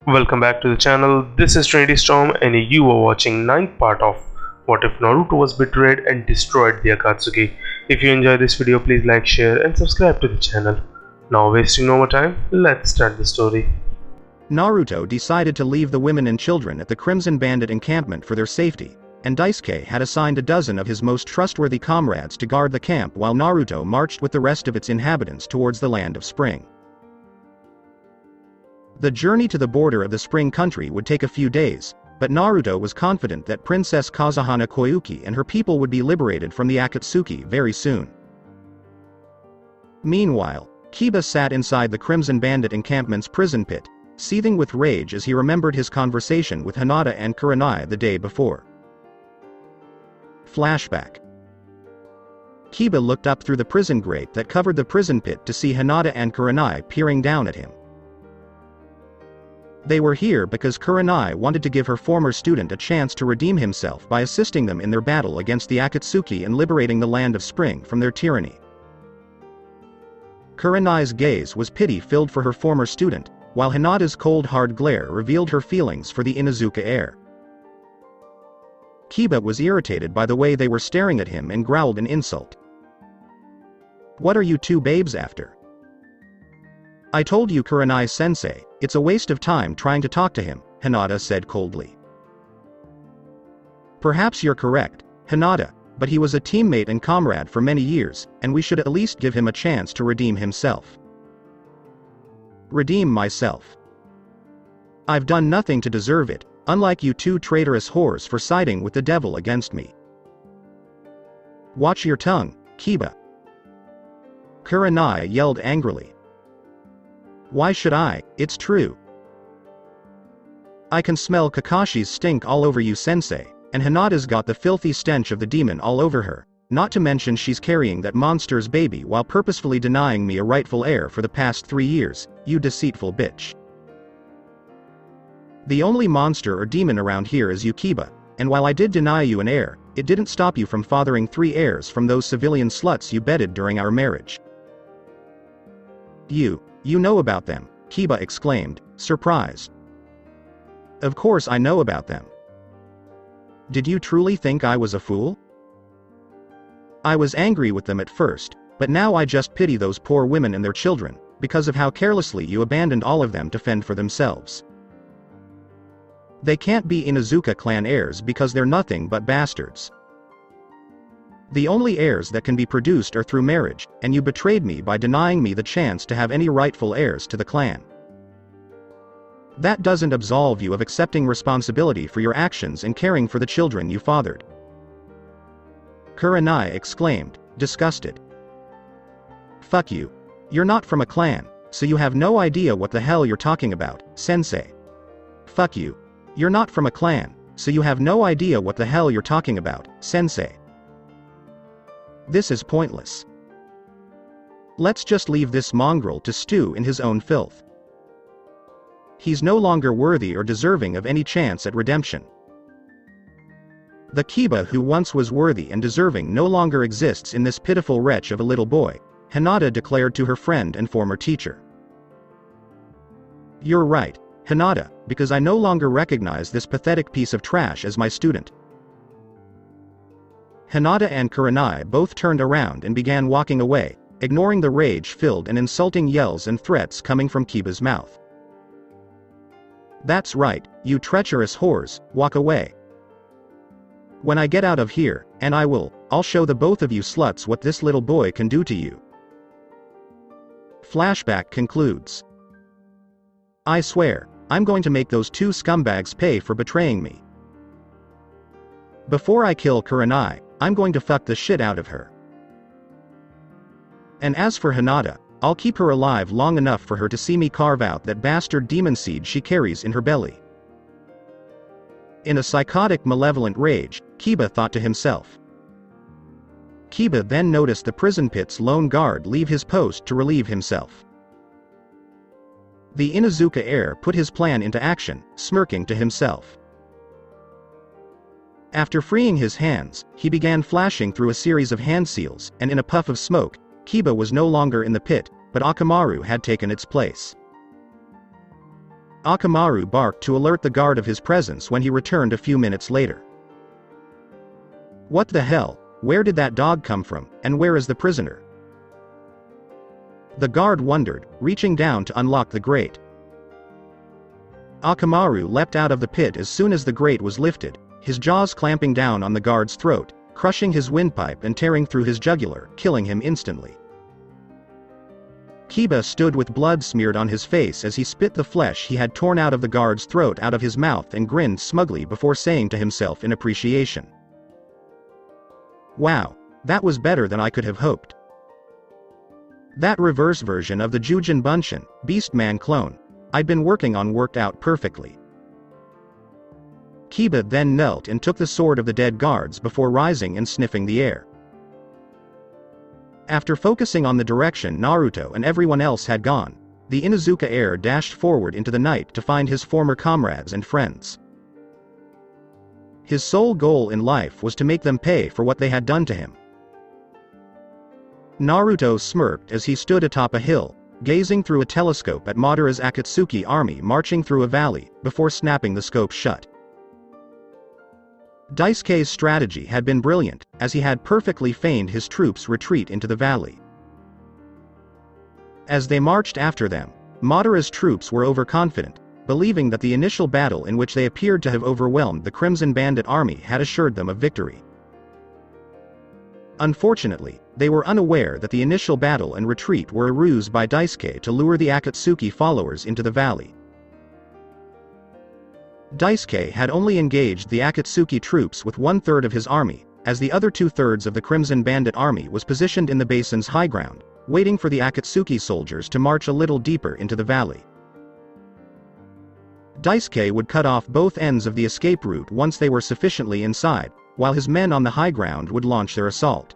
Welcome back to the channel. This is Trinity Storm and you are watching 9th part of What If Naruto Was Betrayed and Destroyed the Akatsuki. If you enjoy this video, please like, share and subscribe to the channel. Now wasting no more time, let's start the story. Naruto decided to leave the women and children at the Crimson Bandit encampment for their safety, and Daisuke had assigned a dozen of his most trustworthy comrades to guard the camp while Naruto marched with the rest of its inhabitants towards the Land of Spring. The journey to the border of the Spring Country would take a few days, but Naruto was confident that Princess Koyuki and her people would be liberated from the Akatsuki very soon. Meanwhile, Kiba sat inside the Crimson Bandit encampment's prison pit, seething with rage as he remembered his conversation with Hinata and Kurenai the day before. Flashback. Kiba looked up through the prison grate that covered the prison pit to see Hinata and Kurenai peering down at him. They were here because Kurenai wanted to give her former student a chance to redeem himself by assisting them in their battle against the Akatsuki and liberating the Land of Spring from their tyranny. Kurenai's gaze was pity-filled for her former student, while Hinata's cold hard glare revealed her feelings for the Inuzuka heir. Kiba was irritated by the way they were staring at him and growled an insult. "What are you two babes after? I told you, Kurenai-sensei, it's a waste of time trying to talk to him," Hinata said coldly. "Perhaps you're correct, Hinata, but he was a teammate and comrade for many years, and we should at least give him a chance to redeem himself." "Redeem myself? I've done nothing to deserve it, unlike you two traitorous whores for siding with the devil against me." "Watch your tongue, Kiba," Kurenai yelled angrily. "Why should I? It's true. I can smell Kakashi's stink all over you, sensei, and Hinata's got the filthy stench of the demon all over her, not to mention she's carrying that monster's baby while purposefully denying me a rightful heir for the past 3 years, you deceitful bitch. The only monster or demon around here is you, Kiba, and while I did deny you an heir, it didn't stop you from fathering 3 heirs from those civilian sluts you bedded during our marriage." You know about them," Kiba exclaimed, surprised. "Of course I know about them. Did you truly think I was a fool? I was angry with them at first, but now I just pity those poor women and their children, because of how carelessly you abandoned all of them to fend for themselves. They can't be Inuzuka clan heirs because they're nothing but bastards. The only heirs that can be produced are through marriage, and you betrayed me by denying me the chance to have any rightful heirs to the clan. That doesn't absolve you of accepting responsibility for your actions and caring for the children you fathered." Kurenai exclaimed, disgusted. "Fuck you. You're not from a clan, so you have no idea what the hell you're talking about, sensei. Fuck you. You're not from a clan, so you have no idea what the hell you're talking about, sensei. This is pointless. Let's just leave this mongrel to stew in his own filth. He's no longer worthy or deserving of any chance at redemption. The Kiba who once was worthy and deserving no longer exists in this pitiful wretch of a little boy," Hinata declared to her friend and former teacher. "You're right, Hinata, because I no longer recognize this pathetic piece of trash as my student." Hinata and Kurenai both turned around and began walking away, ignoring the rage-filled and insulting yells and threats coming from Kiba's mouth. "That's right, you treacherous whores, walk away. When I get out of here, and I'll show the both of you sluts what this little boy can do to you." Flashback concludes. "I swear, I'm going to make those 2 scumbags pay for betraying me. Before I kill Kurenai, I'm going to fuck the shit out of her. And as for Hinata, I'll keep her alive long enough for her to see me carve out that bastard demon seed she carries in her belly." In a psychotic malevolent rage, Kiba thought to himself. Kiba then noticed the prison pit's lone guard leave his post to relieve himself. The Inuzuka heir put his plan into action, smirking to himself. After freeing his hands, he began flashing through a series of hand seals, and in a puff of smoke, Kiba was no longer in the pit, but Orochimaru had taken its place. Akamaru barked to alert the guard of his presence when he returned a few minutes later. What the hell? Where did that dog come from, and where is the prisoner? The guard wondered, reaching down to unlock the grate. Akamaru leapt out of the pit as soon as the grate was lifted, his jaws clamping down on the guard's throat, crushing his windpipe and tearing through his jugular, killing him instantly. Kiba stood with blood smeared on his face as he spit the flesh he had torn out of the guard's throat out of his mouth and grinned smugly before saying to himself in appreciation. Wow, that was better than I could have hoped. That reverse version of the Jujin Bunshin, Beastman clone, I'd been working on worked out perfectly. Kiba then knelt and took the sword of the dead guards before rising and sniffing the air. After focusing on the direction Naruto and everyone else had gone, the Inuzuka heir dashed forward into the night to find his former comrades and friends. His sole goal in life was to make them pay for what they had done to him. Naruto smirked as he stood atop a hill, gazing through a telescope at Madara's Akatsuki army marching through a valley, before snapping the scope shut. Daisuke's strategy had been brilliant, as he had perfectly feigned his troops' retreat into the valley. As they marched after them, Madara's troops were overconfident, believing that the initial battle in which they appeared to have overwhelmed the Crimson Bandit army had assured them of victory. Unfortunately, they were unaware that the initial battle and retreat were a ruse by Daisuke to lure the Akatsuki followers into the valley. Daisuke had only engaged the Akatsuki troops with 1/3 of his army, as the other 2/3 of the Crimson Bandit army was positioned in the basin's high ground, waiting for the Akatsuki soldiers to march a little deeper into the valley. Daisuke would cut off both ends of the escape route once they were sufficiently inside, while his men on the high ground would launch their assault.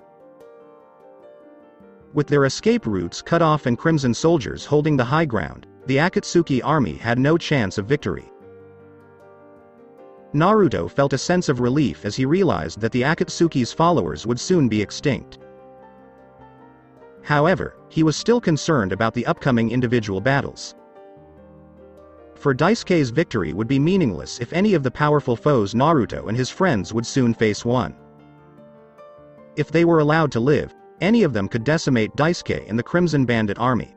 With their escape routes cut off and Crimson soldiers holding the high ground, the Akatsuki army had no chance of victory. Naruto felt a sense of relief as he realized that the Akatsuki's followers would soon be extinct. However, he was still concerned about the upcoming individual battles. For Daisuke's victory would be meaningless if any of the powerful foes Naruto and his friends would soon face one. If they were allowed to live, any of them could decimate Daisuke and the Crimson Bandit army.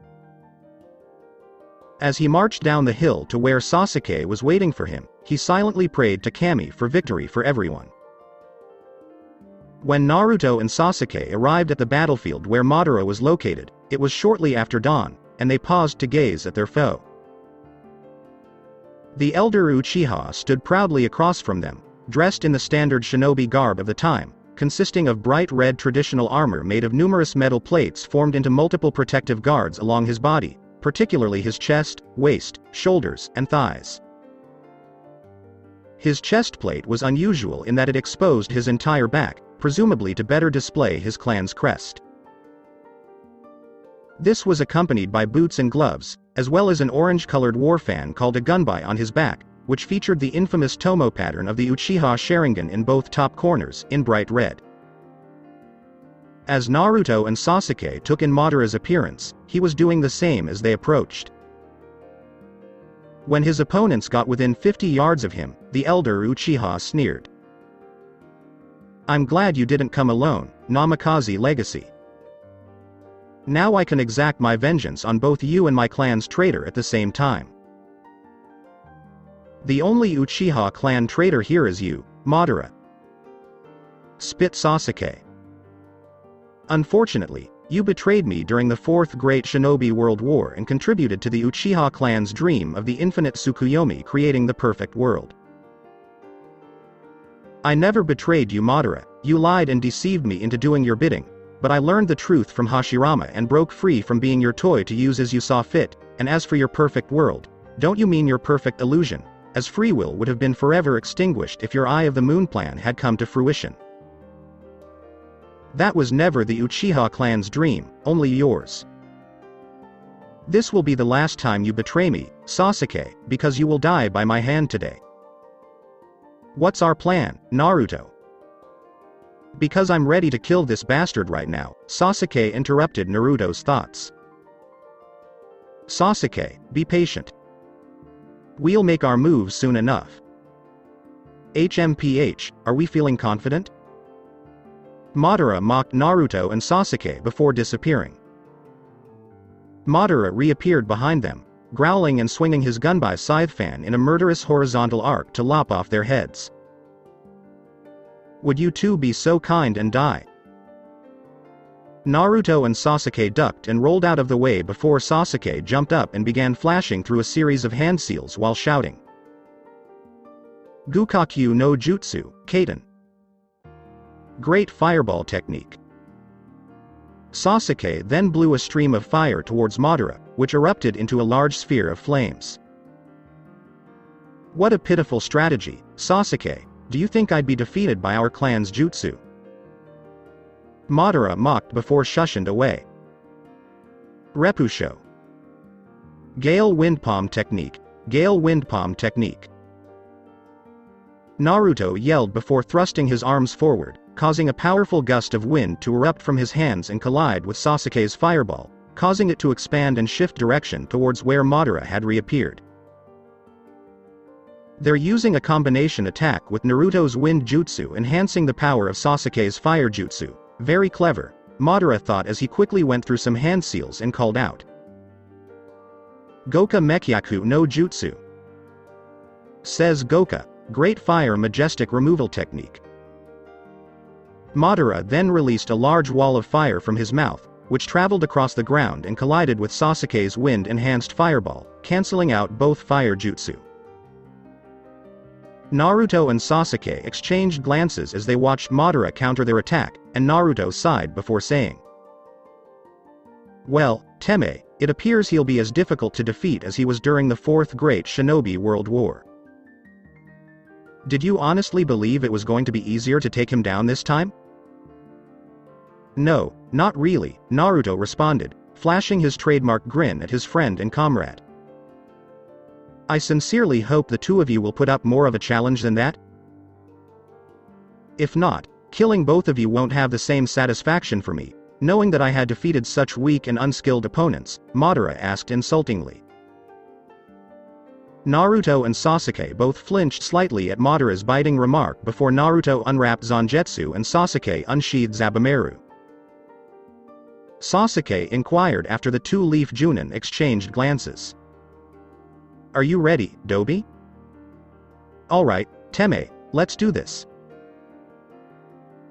As he marched down the hill to where Sasuke was waiting for him, he silently prayed to Kami for victory for everyone. When Naruto and Sasuke arrived at the battlefield where Madara was located, it was shortly after dawn, and they paused to gaze at their foe. The elder Uchiha stood proudly across from them, dressed in the standard shinobi garb of the time, consisting of bright red traditional armor made of numerous metal plates formed into multiple protective guards along his body, particularly his chest, waist, shoulders, and thighs. His chest plate was unusual in that it exposed his entire back, presumably to better display his clan's crest. This was accompanied by boots and gloves, as well as an orange-colored war fan called a gunbai on his back, which featured the infamous Tomo pattern of the Uchiha Sharingan in both top corners, in bright red. As Naruto and Sasuke took in Madara's appearance, he was doing the same as they approached. When his opponents got within 50 yards of him, the elder Uchiha sneered. "I'm glad you didn't come alone, Namikaze Legacy. Now I can exact my vengeance on both you and my clan's traitor at the same time. The only Uchiha clan traitor here is you, Madara," spit Sasuke. "Unfortunately, you betrayed me during the Fourth Great Shinobi World War and contributed to the Uchiha clan's dream of the infinite Tsukuyomi creating the perfect world. I never betrayed you, Madara, you lied and deceived me into doing your bidding, but I learned the truth from Hashirama and broke free from being your toy to use as you saw fit, and as for your perfect world, don't you mean your perfect illusion, as free will would have been forever extinguished if your Eye of the Moon plan had come to fruition. That was never the Uchiha clan's dream, only yours. This will be the last time you betray me, Sasuke, because you will die by my hand today." "What's our plan, Naruto?" "Because I'm ready to kill this bastard right now," Sasuke interrupted Naruto's thoughts. "Sasuke, be patient. We'll make our moves soon enough. HMPH, are we feeling confident? Madara mocked Naruto and Sasuke before disappearing. Madara reappeared behind them, growling and swinging his gunbai scythe fan in a murderous horizontal arc to lop off their heads. Would you two be so kind and die? Naruto and Sasuke ducked and rolled out of the way before Sasuke jumped up and began flashing through a series of hand seals while shouting. Gukakyu no Jutsu, Kaiten. Great fireball technique. Sasuke then blew a stream of fire towards Madara, which erupted into a large sphere of flames. What a pitiful strategy, Sasuke, do you think I'd be defeated by our clan's jutsu? Madara mocked before shushened away. Repusho. Gale Wind Palm Technique, Gale Wind Palm Technique. Naruto yelled before thrusting his arms forward, causing a powerful gust of wind to erupt from his hands and collide with Sasuke's fireball, causing it to expand and shift direction towards where Madara had reappeared. They're using a combination attack with Naruto's wind jutsu enhancing the power of Sasuke's fire jutsu. Very clever, Madara thought as he quickly went through some hand seals and called out. Goka Mekyaku no Jutsu. Says Goka, Great Fire Majestic Removal Technique. Madara then released a large wall of fire from his mouth, which traveled across the ground and collided with Sasuke's wind-enhanced fireball, cancelling out both fire jutsu. Naruto and Sasuke exchanged glances as they watched Madara counter their attack, and Naruto sighed before saying, well, Teme, it appears he'll be as difficult to defeat as he was during the Fourth Great Shinobi World War. Did you honestly believe it was going to be easier to take him down this time? No, not really, Naruto responded, flashing his trademark grin at his friend and comrade. I sincerely hope the two of you will put up more of a challenge than that. If not, killing both of you won't have the same satisfaction for me, knowing that I had defeated such weak and unskilled opponents, Madara asked insultingly. Naruto and Sasuke both flinched slightly at Madara's biting remark before Naruto unwrapped Zangetsu and Sasuke unsheathed Zabumaru. Sasuke inquired after the two Leaf Junin exchanged glances. Are you ready, Dobi? Alright, Teme, let's do this.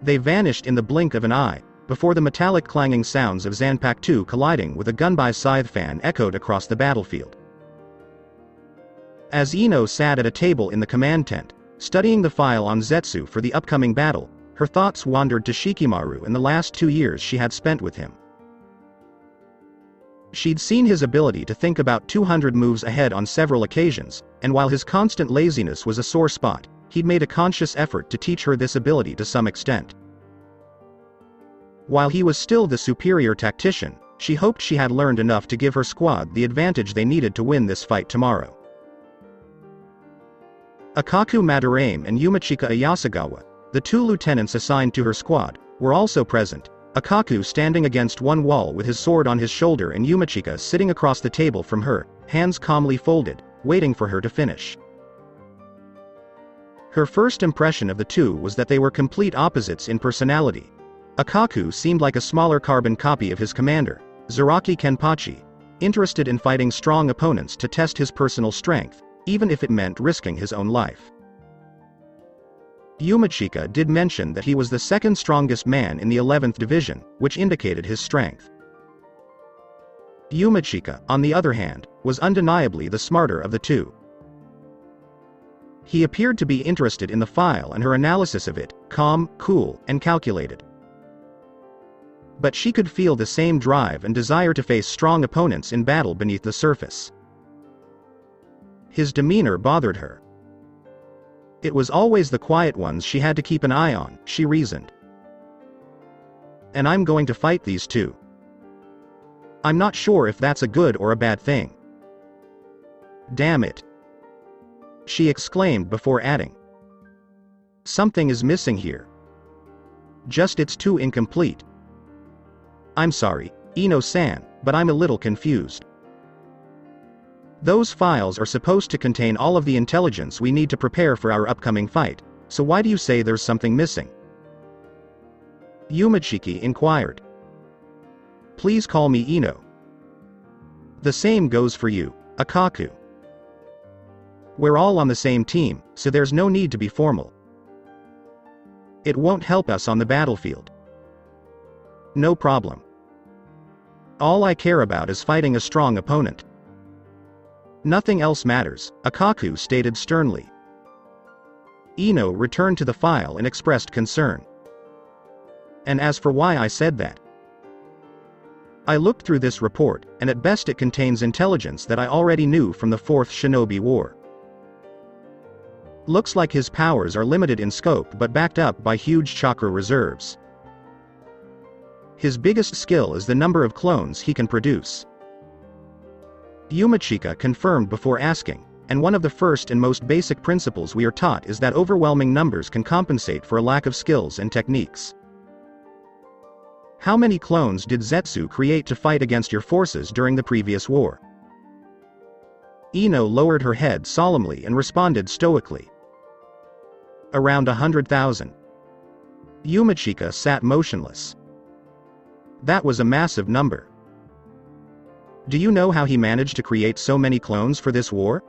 They vanished in the blink of an eye, before the metallic clanging sounds of Zanpakuto colliding with a gunbai scythe fan echoed across the battlefield. As Eno sat at a table in the command tent, studying the file on Zetsu for the upcoming battle, her thoughts wandered to Shikamaru and the last 2 years she had spent with him. She'd seen his ability to think about 200 moves ahead on several occasions, and while his constant laziness was a sore spot, he'd made a conscious effort to teach her this ability to some extent. While he was still the superior tactician, she hoped she had learned enough to give her squad the advantage they needed to win this fight tomorrow. Akaku Madarame and Yumachika Ayasagawa, the 2 lieutenants assigned to her squad, were also present, Akaku standing against one wall with his sword on his shoulder and Yumachika sitting across the table from her, hands calmly folded, waiting for her to finish. Her first impression of the two was that they were complete opposites in personality. Akaku seemed like a smaller carbon copy of his commander, Zaraki Kenpachi, interested in fighting strong opponents to test his personal strength, even if it meant risking his own life. Yumachika did mention that he was the second strongest man in the 11th division, which indicated his strength. Yumachika, on the other hand, was undeniably the smarter of the two. He appeared to be interested in the file and her analysis of it, calm, cool, and calculated. But she could feel the same drive and desire to face strong opponents in battle beneath the surface. His demeanor bothered her. It was always the quiet ones she had to keep an eye on, she reasoned. And I'm going to fight these two. I'm not sure if that's a good or a bad thing. Damn it. She exclaimed before adding. Something is missing here. Just it's too incomplete. I'm sorry, Ino-san, but I'm a little confused. Those files are supposed to contain all of the intelligence we need to prepare for our upcoming fight, so why do you say there's something missing? Yumichiki inquired. Please call me Eno. The same goes for you, Akaku. We're all on the same team, so there's no need to be formal. It won't help us on the battlefield. No problem. All I care about is fighting a strong opponent. Nothing else matters, Akaku stated sternly. Eno returned to the file and expressed concern. And as for why I said that, I looked through this report, and at best it contains intelligence that I already knew from the 4th Shinobi War. Looks like his powers are limited in scope but backed up by huge chakra reserves. His biggest skill is the number of clones he can produce. Yumichika confirmed before asking, and one of the first and most basic principles we are taught is that overwhelming numbers can compensate for a lack of skills and techniques. How many clones did Zetsu create to fight against your forces during the previous war? Eno lowered her head solemnly and responded stoically. Around 100,000. Yumichika sat motionless. That was a massive number. Do you know how he managed to create so many clones for this war?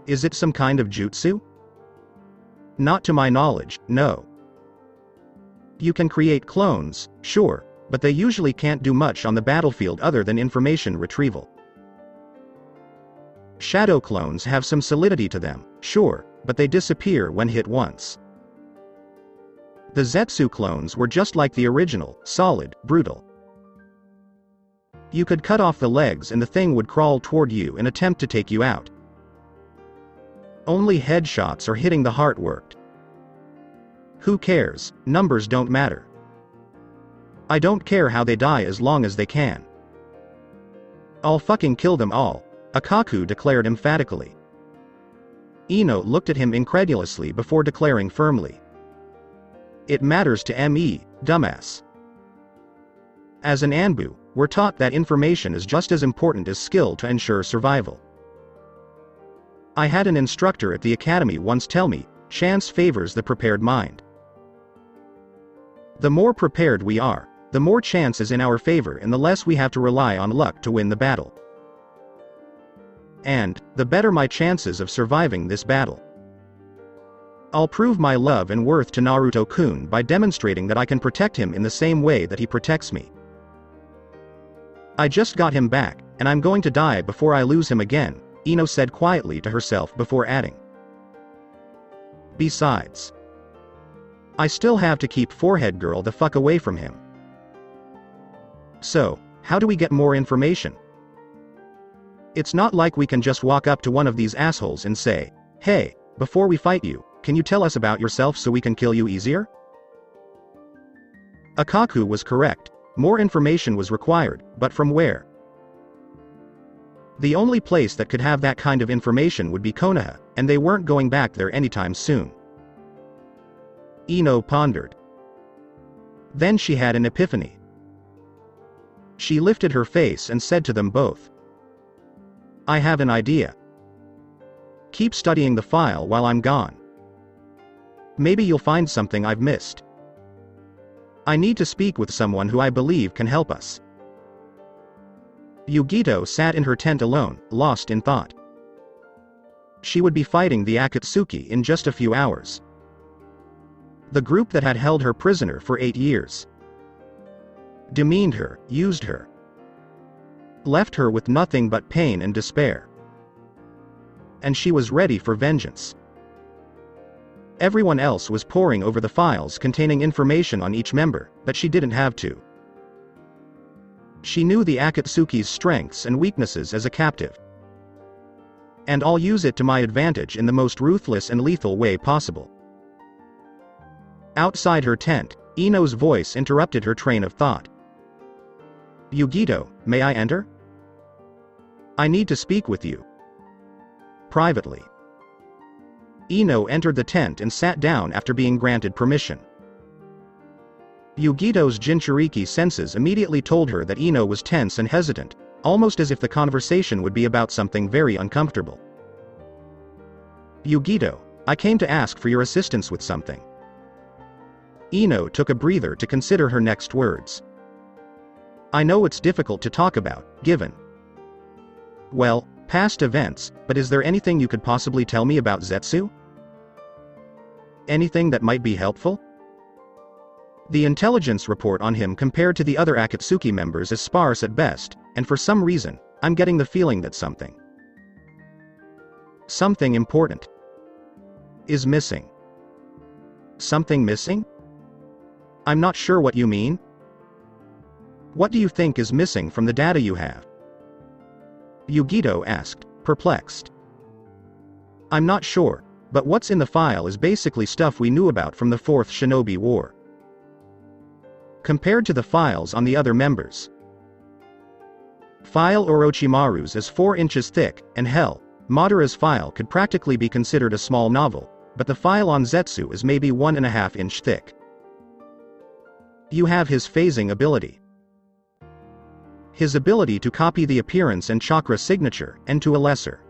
Is it some kind of jutsu? Not to my knowledge, no. You can create clones, sure, but they usually can't do much on the battlefield other than information retrieval. Shadow clones have some solidity to them, sure, but they disappear when hit once. The Zetsu clones were just like the original, solid, brutal. You could cut off the legs and the thing would crawl toward you and attempt to take you out. Only headshots or hitting the heart worked. Who cares, numbers don't matter. I don't care how they die as long as they can. I'll fucking kill them all, Akaku declared emphatically. Eno looked at him incredulously before declaring firmly. It matters to me, dumbass. As an Anbu, we're taught that information is just as important as skill to ensure survival. I had an instructor at the academy once tell me, chance favors the prepared mind. The more prepared we are, the more chance is in our favor and the less we have to rely on luck to win the battle. And, the better my chances of surviving this battle. I'll prove my love and worth to Naruto-kun by demonstrating that I can protect him in the same way that he protects me. I just got him back, and I'm going to die before I lose him again, Eno said quietly to herself before adding. Besides, I still have to keep Forehead Girl the fuck away from him. So, how do we get more information? It's not like we can just walk up to one of these assholes and say, hey, before we fight you, can you tell us about yourself so we can kill you easier? Akaku was correct. More information was required, but from where? The only place that could have that kind of information would be Konoha, and they weren't going back there anytime soon. Eno pondered. Then she had an epiphany. She lifted her face and said to them both. I have an idea. Keep studying the file while I'm gone. Maybe you'll find something I've missed. I need to speak with someone who I believe can help us. Yugito sat in her tent alone, lost in thought. She would be fighting the Akatsuki in just a few hours. The group that had held her prisoner for 8 years. Demeaned her, used her. Left her with nothing but pain and despair. And she was ready for vengeance. Everyone else was poring over the files containing information on each member, but she didn't have to. She knew the Akatsuki's strengths and weaknesses as a captive. And I'll use it to my advantage in the most ruthless and lethal way possible. Outside her tent, Eno's voice interrupted her train of thought. Yugito, may I enter? I need to speak with you. Privately. Eno entered the tent and sat down after being granted permission. Yugito's Jinchuriki senses immediately told her that Eno was tense and hesitant, almost as if the conversation would be about something very uncomfortable. Yugito, I came to ask for your assistance with something. Eno took a breather to consider her next words. I know it's difficult to talk about, given, well, past events, but is there anything you could possibly tell me about Zetsu? Anything that might be helpful? The intelligence report on him compared to the other Akatsuki members is sparse at best, and for some reason, I'm getting the feeling that something important is missing. Something missing? I'm not sure what you mean. What do you think is missing from the data you have? Yugito asked, perplexed. I'm not sure, but what's in the file is basically stuff we knew about from the Fourth Shinobi War. Compared to the files on the other members. File Orochimaru's is 4 inches thick, and hell, Madara's file could practically be considered a small novel, but the file on Zetsu is maybe 1.5 inch thick. You have his phasing ability. His ability to copy the appearance and chakra signature, and to a lesser.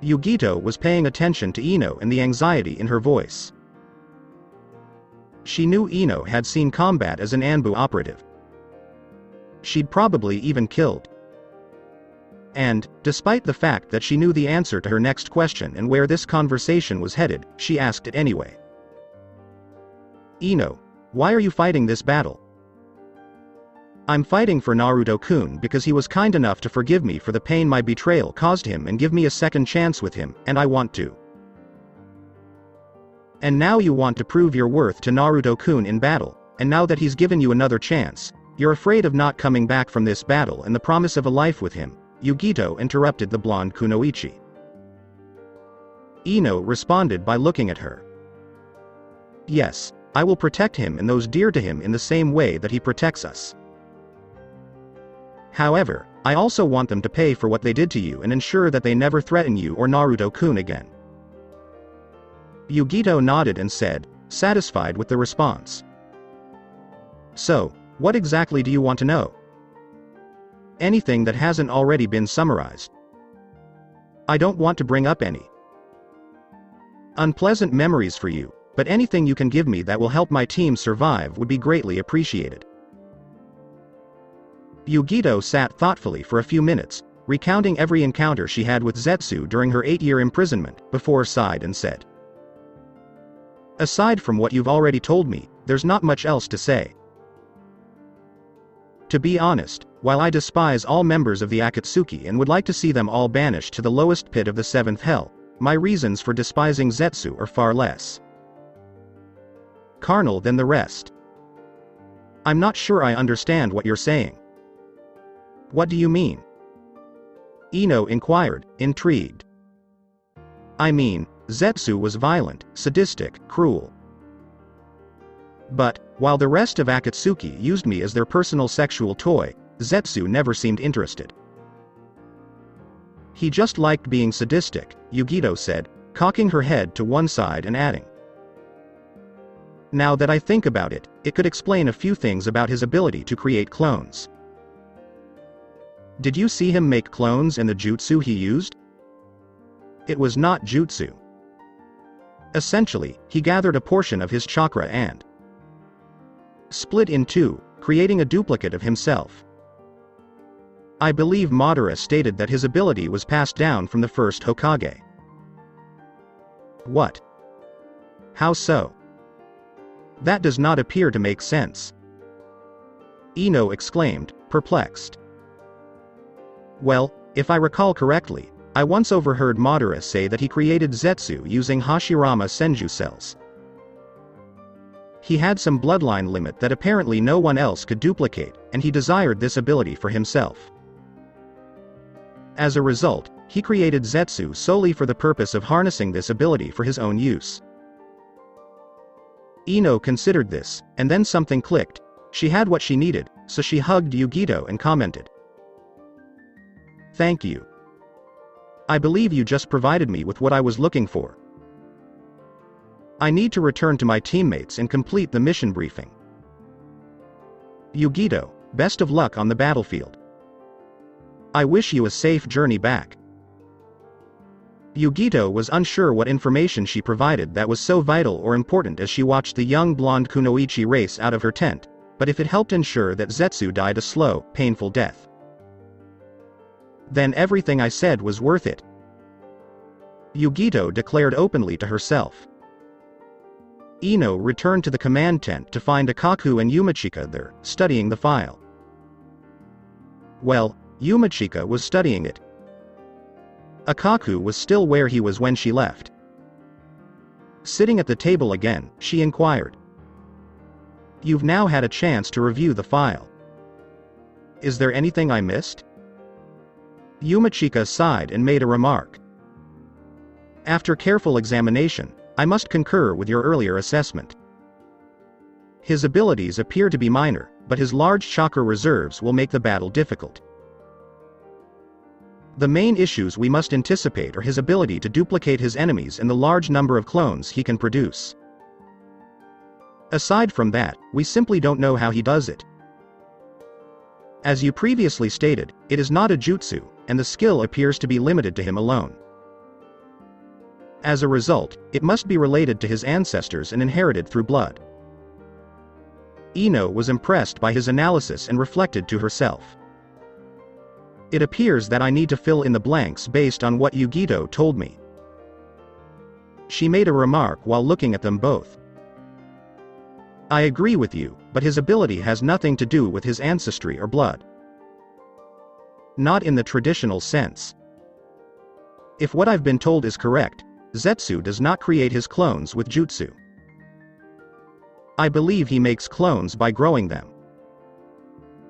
Yugito was paying attention to Eno and the anxiety in her voice. She knew Eno had seen combat as an Anbu operative. She'd probably even killed. And, despite the fact that she knew the answer to her next question and where this conversation was headed, she asked it anyway. Eno, why are you fighting this battle? I'm fighting for Naruto-kun because he was kind enough to forgive me for the pain my betrayal caused him and give me a second chance with him, and I want to. And now you want to prove your worth to Naruto-kun in battle, and now that he's given you another chance, you're afraid of not coming back from this battle and the promise of a life with him, Yugito interrupted the blonde kunoichi. Eno responded by looking at her. Yes, I will protect him and those dear to him in the same way that he protects us. However, I also want them to pay for what they did to you and ensure that they never threaten you or Naruto-kun again. Yugito nodded and said, satisfied with the response. So, what exactly do you want to know? Anything that hasn't already been summarized. I don't want to bring up any unpleasant memories for you, but anything you can give me that will help my team survive would be greatly appreciated. Yugito sat thoughtfully for a few minutes, recounting every encounter she had with Zetsu during her 8-year imprisonment, before sighed and said, aside from what you've already told me, there's not much else to say. To be honest, while I despise all members of the Akatsuki and would like to see them all banished to the lowest pit of the 7th hell, my reasons for despising Zetsu are far less carnal than the rest. I'm not sure I understand what you're saying. What do you mean? Eno inquired, intrigued. I mean, Zetsu was violent, sadistic, cruel. But, while the rest of Akatsuki used me as their personal sexual toy, Zetsu never seemed interested. He just liked being sadistic, Yugito said, cocking her head to one side and adding. Now that I think about it, it could explain a few things about his ability to create clones. Did you see him make clones and the jutsu he used? It was not jutsu. Essentially, he gathered a portion of his chakra and split in two, creating a duplicate of himself. I believe Madara stated that his ability was passed down from the first Hokage. What? How so? That does not appear to make sense. Eno exclaimed, perplexed. Well, if I recall correctly, I once overheard Madara say that he created Zetsu using Hashirama Senju cells. He had some bloodline limit that apparently no one else could duplicate, and he desired this ability for himself. As a result, he created Zetsu solely for the purpose of harnessing this ability for his own use. Eno considered this, and then something clicked. She had what she needed, so she hugged Yugito and commented. Thank you. I believe you just provided me with what I was looking for. I need to return to my teammates and complete the mission briefing. Yugito, best of luck on the battlefield. I wish you a safe journey back. Yugito was unsure what information she provided that was so vital or important as she watched the young blonde kunoichi race out of her tent, but if it helped ensure that Zetsu died a slow, painful death, then everything I said was worth it. Yugito declared openly to herself. Eno returned to the command tent to find Akaku and Yumachika there, studying the file. Well, Yumachika was studying it. Akaku was still where he was when she left. Sitting at the table again, she inquired. You've now had a chance to review the file. Is there anything I missed? Yumachika sighed and made a remark. After careful examination, I must concur with your earlier assessment. His abilities appear to be minor, but his large chakra reserves will make the battle difficult. The main issues we must anticipate are his ability to duplicate his enemies and the large number of clones he can produce. Aside from that, we simply don't know how he does it. As you previously stated, it is not a jutsu, and the skill appears to be limited to him alone. As a result, it must be related to his ancestors and inherited through blood. Eno was impressed by his analysis and reflected to herself. It appears that I need to fill in the blanks based on what Yugito told me. She made a remark while looking at them both. I agree with you, but his ability has nothing to do with his ancestry or blood. Not in the traditional sense. If what I've been told is correct, Zetsu does not create his clones with jutsu. I believe he makes clones by growing them.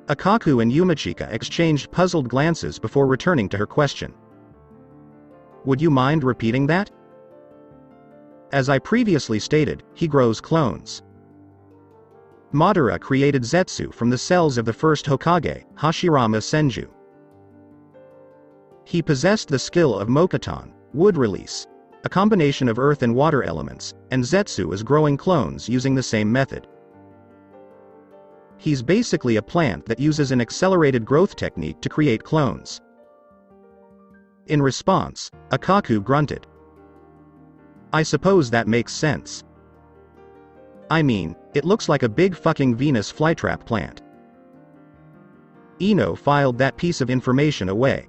Akaku and Yumachika exchanged puzzled glances before returning to her question. Would you mind repeating that? As I previously stated, he grows clones. Madara created Zetsu from the cells of the first Hokage, Hashirama Senju. He possessed the skill of Mokuton, wood release, a combination of earth and water elements, and Zetsu is growing clones using the same method. He's basically a plant that uses an accelerated growth technique to create clones. In response, Akaku grunted. I suppose that makes sense. I mean, it looks like a big fucking Venus flytrap plant. Eno filed that piece of information away.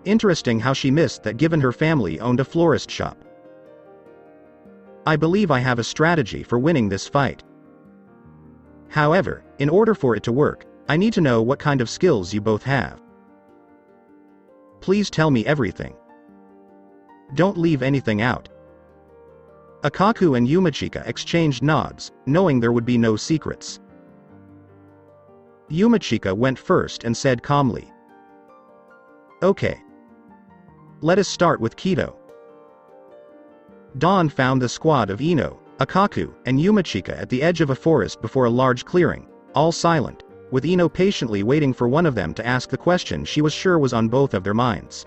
Interesting how she missed that given her family owned a florist shop. I believe I have a strategy for winning this fight. However, in order for it to work, I need to know what kind of skills you both have. Please tell me everything. Don't leave anything out. Akaku and Yumachika exchanged nods, knowing there would be no secrets. Yumachika went first and said calmly. Okay. Let us start with Kido. Dawn found the squad of Eno, Akaku, and Yumachika at the edge of a forest before a large clearing, all silent, with Eno patiently waiting for one of them to ask the question she was sure was on both of their minds.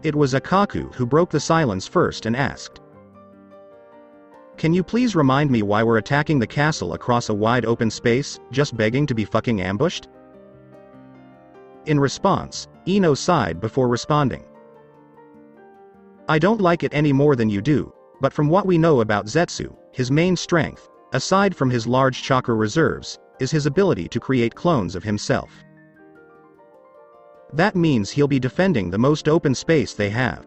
It was Akaku who broke the silence first and asked. Can you please remind me why we're attacking the castle across a wide open space, just begging to be fucking ambushed? In response, Eno sighed before responding. I don't like it any more than you do, but from what we know about Zetsu, his main strength, aside from his large chakra reserves, is his ability to create clones of himself. That means he'll be defending the most open space they have.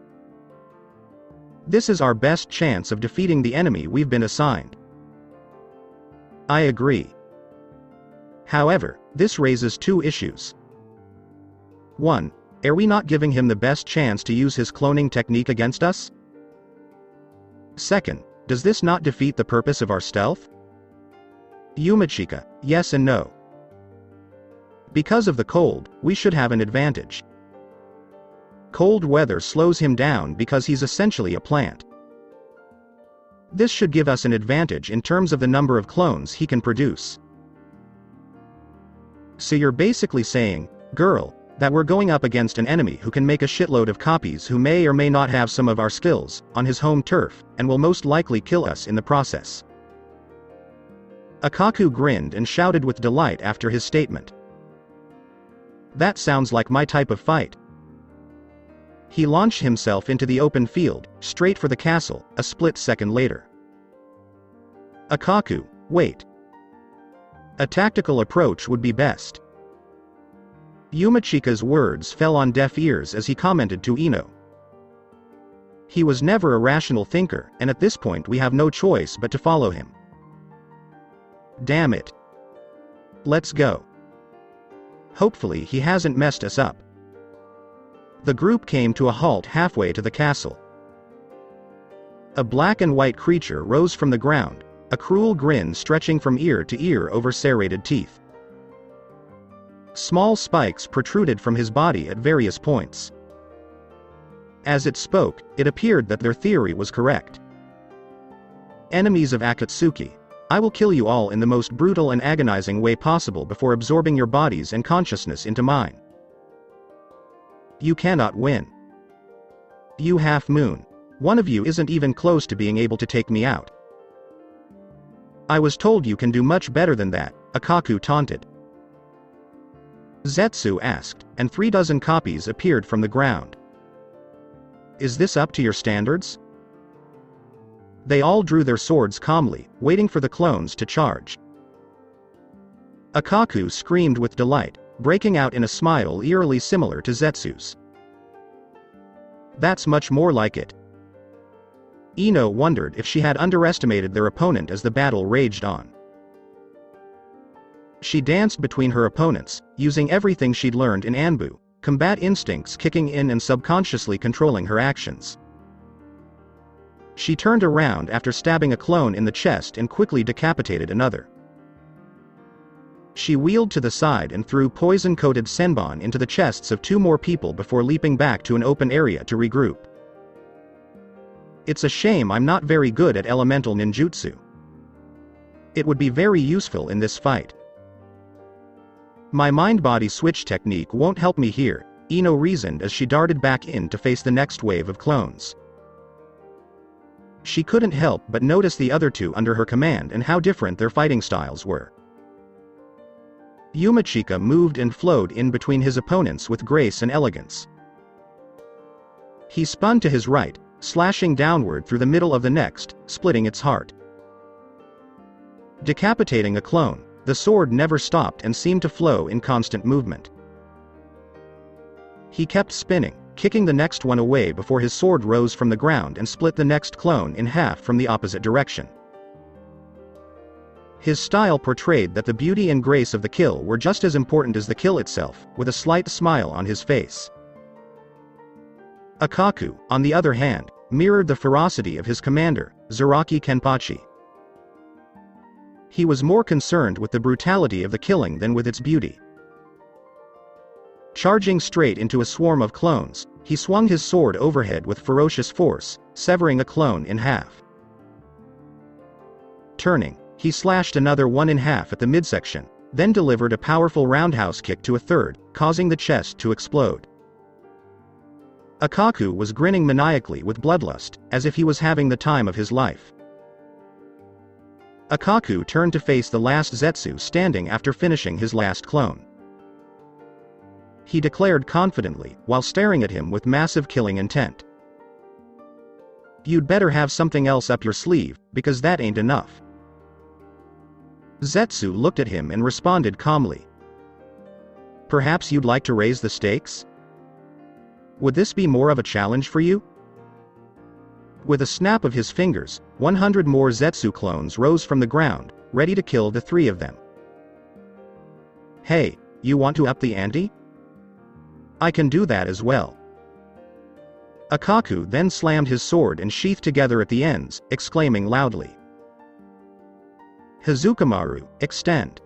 This is our best chance of defeating the enemy we've been assigned. I agree. However, this raises two issues. 1. Are we not giving him the best chance to use his cloning technique against us? 2. Does this not defeat the purpose of our stealth? Yumachika, yes and no. Because of the cold, we should have an advantage. Cold weather slows him down because he's essentially a plant. This should give us an advantage in terms of the number of clones he can produce. So you're basically saying, girl, that we're going up against an enemy who can make a shitload of copies who may or may not have some of our skills, on his home turf, and will most likely kill us in the process. Akaku grinned and shouted with delight after his statement. That sounds like my type of fight. He launched himself into the open field, straight for the castle, a split second later. Akaku, wait. A tactical approach would be best. Yumachika's words fell on deaf ears as he commented to Eno. He was never a rational thinker, and at this point we have no choice but to follow him. Damn it. Let's go. Hopefully he hasn't messed us up. The group came to a halt halfway to the castle. A black and white creature rose from the ground, a cruel grin stretching from ear to ear over serrated teeth. Small spikes protruded from his body at various points. As it spoke, it appeared that their theory was correct. Enemies of Akatsuki, I will kill you all in the most brutal and agonizing way possible before absorbing your bodies and consciousness into mine. You cannot win. You half moon. One of you isn't even close to being able to take me out. I was told you can do much better than that, Akaku taunted. Zetsu asked, and 36 copies appeared from the ground. Is this up to your standards? They all drew their swords calmly, waiting for the clones to charge. Akaku screamed with delight, breaking out in a smile eerily similar to Zetsu's. That's much more like it. Eno wondered if she had underestimated their opponent as the battle raged on. She danced between her opponents, using everything she'd learned in Anbu, combat instincts kicking in and subconsciously controlling her actions. She turned around after stabbing a clone in the chest and quickly decapitated another. She wheeled to the side and threw poison-coated senbon into the chests of 2 more people before leaping back to an open area to regroup. It's a shame I'm not very good at elemental ninjutsu. It would be very useful in this fight. My mind-body switch technique won't help me here, Eno reasoned as she darted back in to face the next wave of clones. She couldn't help but notice the other 2 under her command and how different their fighting styles were. Yumachika moved and flowed in between his opponents with grace and elegance. He spun to his right, slashing downward through the middle of the next, splitting its heart. Decapitating a clone, the sword never stopped and seemed to flow in constant movement. He kept spinning, kicking the next one away before his sword rose from the ground and split the next clone in half from the opposite direction. His style portrayed that the beauty and grace of the kill were just as important as the kill itself, with a slight smile on his face. Akaku, on the other hand, mirrored the ferocity of his commander, Zaraki Kenpachi. He was more concerned with the brutality of the killing than with its beauty. Charging straight into a swarm of clones, he swung his sword overhead with ferocious force, severing a clone in half. Turning, he slashed another one in half at the midsection, then delivered a powerful roundhouse kick to a third, causing the chest to explode. Akaku was grinning maniacally with bloodlust, as if he was having the time of his life. Akaku turned to face the last Zetsu standing after finishing his last clone. He declared confidently, while staring at him with massive killing intent. You'd better have something else up your sleeve, because that ain't enough. Zetsu looked at him and responded calmly. Perhaps you'd like to raise the stakes? Would this be more of a challenge for you? With a snap of his fingers, 100 more Zetsu clones rose from the ground, ready to kill the 3 of them. Hey, you want to up the ante? I can do that as well. Akaku then slammed his sword and sheath together at the ends, exclaiming loudly. Hazukimaru, extend.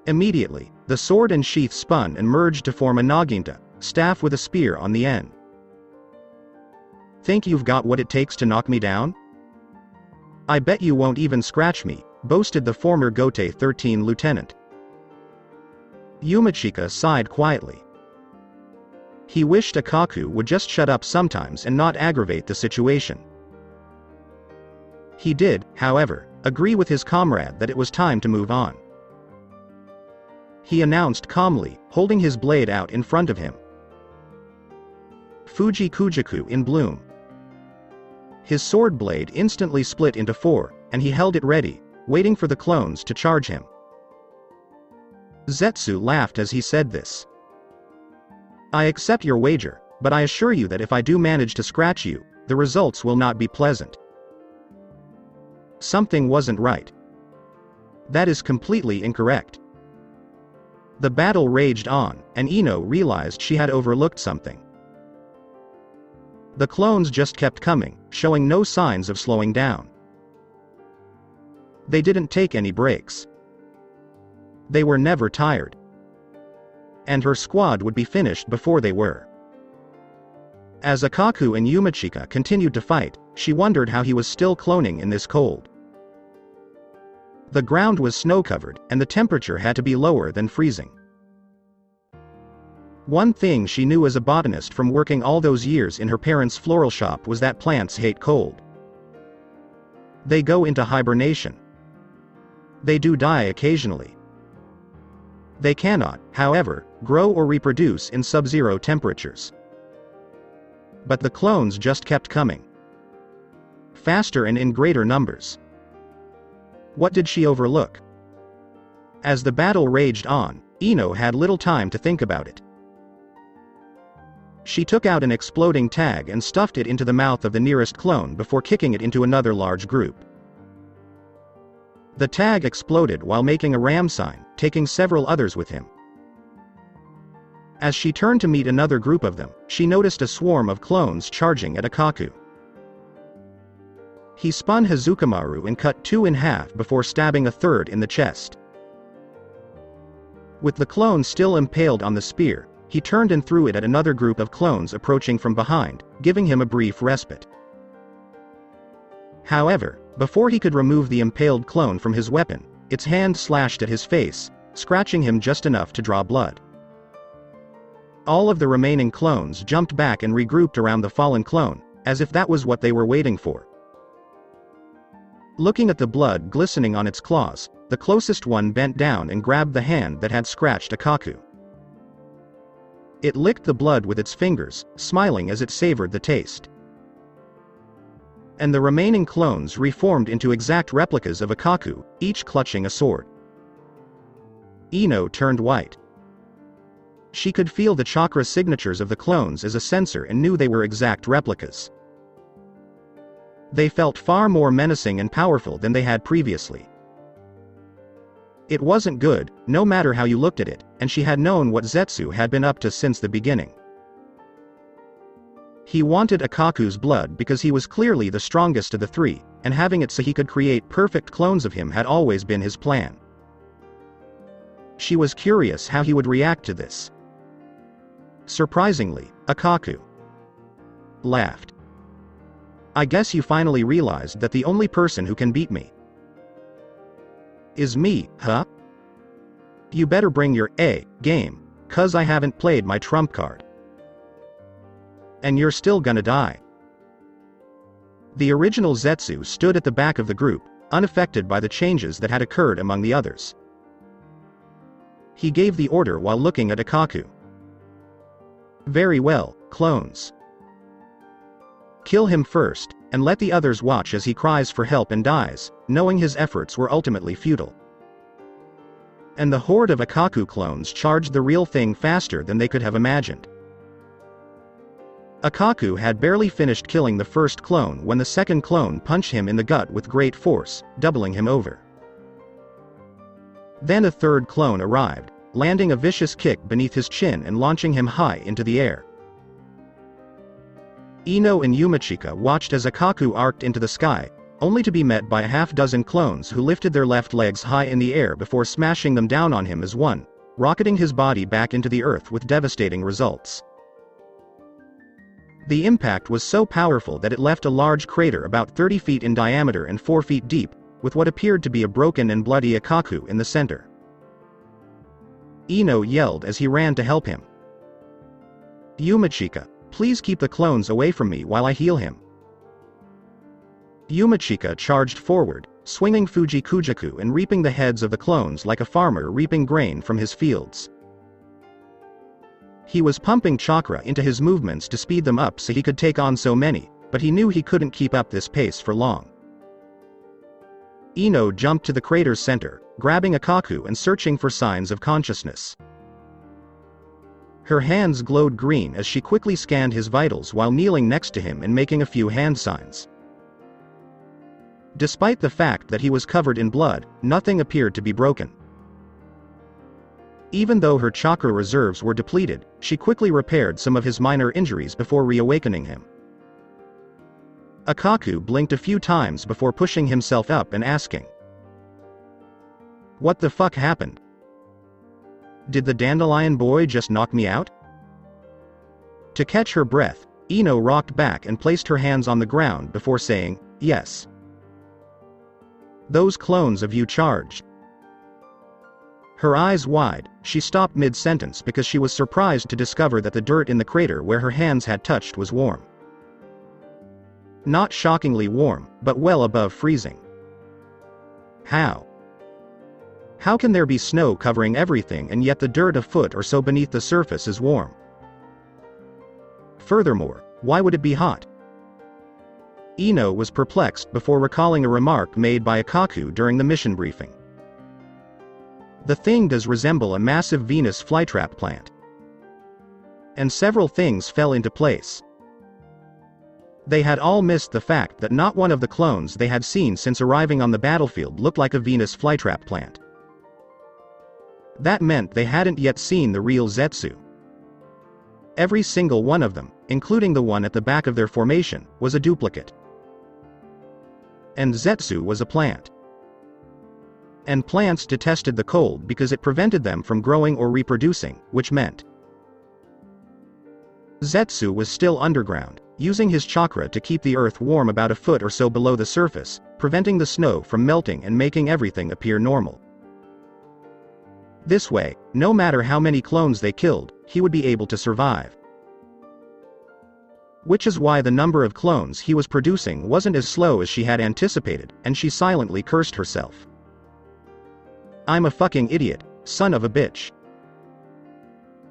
Immediately, the sword and sheath spun and merged to form a naginta, staff with a spear on the end. Think you've got what it takes to knock me down? I bet you won't even scratch me, boasted the former Gote 13 lieutenant. Yumachika sighed quietly. He wished Akaku would just shut up sometimes and not aggravate the situation. He did, however, agree with his comrade that it was time to move on. He announced calmly, holding his blade out in front of him. Fuji Kujaku in bloom. His sword blade instantly split into 4, and he held it ready, waiting for the clones to charge him. Zetsu laughed as he said this. I accept your wager, but I assure you that if I do manage to scratch you, the results will not be pleasant. Something wasn't right. That is completely incorrect. The battle raged on, and Eno realized she had overlooked something. The clones just kept coming, showing no signs of slowing down. They didn't take any breaks. They were never tired. And her squad would be finished before they were. As Akaku and Yumachika continued to fight, she wondered how he was still cloning in this cold. The ground was snow-covered, and the temperature had to be lower than freezing. One thing she knew as a botanist from working all those years in her parents' floral shop was that plants hate cold. They go into hibernation. They do die occasionally. They cannot, however, grow or reproduce in sub-zero temperatures. But the clones just kept coming. Faster and in greater numbers. What did she overlook? As the battle raged on, Eno had little time to think about it. She took out an exploding tag and stuffed it into the mouth of the nearest clone before kicking it into another large group. The tag exploded while making a ram sign, taking several others with him. As she turned to meet another group of them, she noticed a swarm of clones charging at Akaku. He spun Hazukimaru and cut 2 in half before stabbing a third in the chest. With the clone still impaled on the spear, he turned and threw it at another group of clones approaching from behind, giving him a brief respite. However, before he could remove the impaled clone from his weapon, its hand slashed at his face, scratching him just enough to draw blood. All of the remaining clones jumped back and regrouped around the fallen clone, as if that was what they were waiting for. Looking at the blood glistening on its claws, the closest one bent down and grabbed the hand that had scratched Akaku. It licked the blood with its fingers, smiling as it savored the taste. And the remaining clones reformed into exact replicas of Akaku, each clutching a sword. Eno turned white. She could feel the chakra signatures of the clones as a sensor and knew they were exact replicas. They felt far more menacing and powerful than they had previously. It wasn't good, no matter how you looked at it, and she had known what Zetsu had been up to since the beginning. He wanted Akaku's blood because he was clearly the strongest of the 3, and having it so he could create perfect clones of him had always been his plan. She was curious how he would react to this. Surprisingly, Akaku laughed. I guess you finally realized that the only person who can beat me is me, huh? You better bring your game, 'cause I haven't played my trump card. And you're still gonna die. The original Zetsu stood at the back of the group, unaffected by the changes that had occurred among the others. He gave the order while looking at Akaku. Very well, clones. Kill him first, and let the others watch as he cries for help and dies, knowing his efforts were ultimately futile. And the horde of Akaku clones charged the real thing faster than they could have imagined. Akaku had barely finished killing the first clone when the second clone punched him in the gut with great force, doubling him over. Then a third clone arrived, landing a vicious kick beneath his chin and launching him high into the air. Eno and Yumachika watched as Akaku arced into the sky, only to be met by a half-dozen clones who lifted their left legs high in the air before smashing them down on him as one, rocketing his body back into the earth with devastating results. The impact was so powerful that it left a large crater about 30 feet in diameter and 4 feet deep, with what appeared to be a broken and bloody Akaku in the center. Eno yelled as he ran to help him. Yumachika, please keep the clones away from me while I heal him. Yumachika charged forward, swinging Fuji Kujaku and reaping the heads of the clones like a farmer reaping grain from his fields. He was pumping chakra into his movements to speed them up so he could take on so many, but he knew he couldn't keep up this pace for long. Eno jumped to the crater's center, grabbing Akaku and searching for signs of consciousness. Her hands glowed green as she quickly scanned his vitals while kneeling next to him and making a few hand signs. Despite the fact that he was covered in blood, nothing appeared to be broken. Even though her chakra reserves were depleted, she quickly repaired some of his minor injuries before reawakening him. Akaku blinked a few times before pushing himself up and asking, "What the fuck happened? Did the dandelion boy just knock me out?" To catch her breath, Eno rocked back and placed her hands on the ground before saying, "Yes. Those clones of you charged." Her eyes wide, she stopped mid-sentence because she was surprised to discover that the dirt in the crater where her hands had touched was warm. Not shockingly warm, but well above freezing. How? How can there be snow covering everything and yet the dirt a foot or so beneath the surface is warm? Furthermore, why would it be hot? Eno was perplexed before recalling a remark made by Akaku during the mission briefing. The thing does resemble a massive Venus flytrap plant. And several things fell into place. They had all missed the fact that not one of the clones they had seen since arriving on the battlefield looked like a Venus flytrap plant. That meant they hadn't yet seen the real Zetsu. Every single one of them, including the one at the back of their formation, was a duplicate. And Zetsu was a plant. And plants detested the cold because it prevented them from growing or reproducing, which meant Zetsu was still underground, using his chakra to keep the earth warm about a foot or so below the surface, preventing the snow from melting and making everything appear normal. This way, no matter how many clones they killed, he would be able to survive. Which is why the number of clones he was producing wasn't as slow as she had anticipated, and she silently cursed herself. "I'm a fucking idiot, son of a bitch.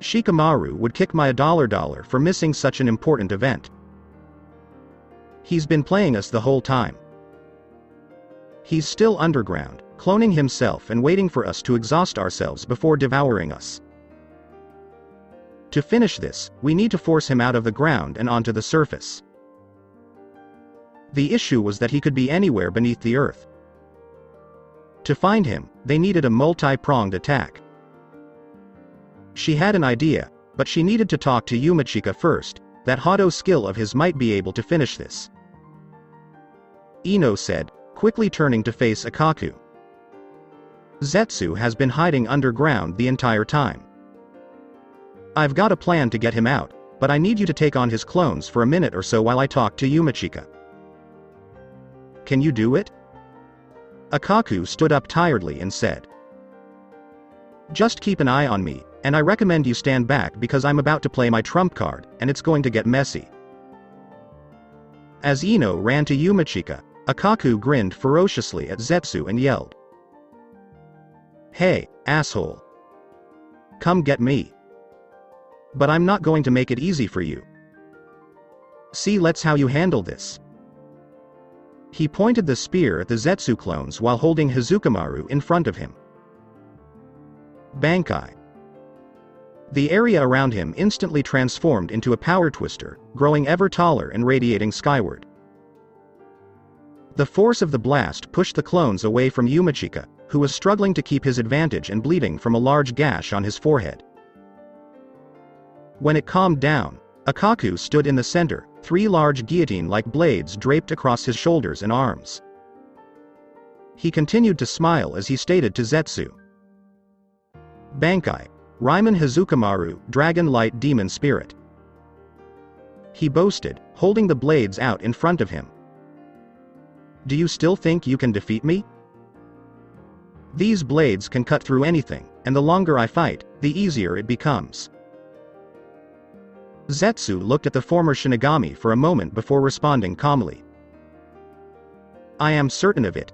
Shikamaru would kick my $1 for missing such an important event. He's been playing us the whole time. He's still underground, cloning himself and waiting for us to exhaust ourselves before devouring us. To finish this, we need to force him out of the ground and onto the surface." The issue was that he could be anywhere beneath the earth. To find him, they needed a multi-pronged attack. She had an idea, but she needed to talk to Yumachika first. That Hado skill of his might be able to finish this. Eno said, quickly turning to face Akaku. "Zetsu has been hiding underground the entire time. I've got a plan to get him out, but I need you to take on his clones for a minute or so while I talk to Yumachika. Can you do it?" Akaku stood up tiredly and said, "Just keep an eye on me, and I recommend you stand back because I'm about to play my trump card, and it's going to get messy." As Eno ran to Yumachika, Akaku grinned ferociously at Zetsu and yelled, "Hey, asshole. Come get me. But I'm not going to make it easy for you. See, let's how you handle this." He pointed the spear at the Zetsu clones while holding Hazukimaru in front of him. Bankai. The area around him instantly transformed into a power twister, growing ever taller and radiating skyward. The force of the blast pushed the clones away from Yumachika, who was struggling to keep his advantage and bleeding from a large gash on his forehead. When it calmed down, Akaku stood in the center, 3 large guillotine-like blades draped across his shoulders and arms. He continued to smile as he stated to Zetsu, "Bankai, Raiman Hazukimaru, Dragon Light Demon Spirit." He boasted, holding the blades out in front of him. "Do you still think you can defeat me? These blades can cut through anything, and the longer I fight, the easier it becomes." Zetsu looked at the former Shinigami for a moment before responding calmly. "I am certain of it.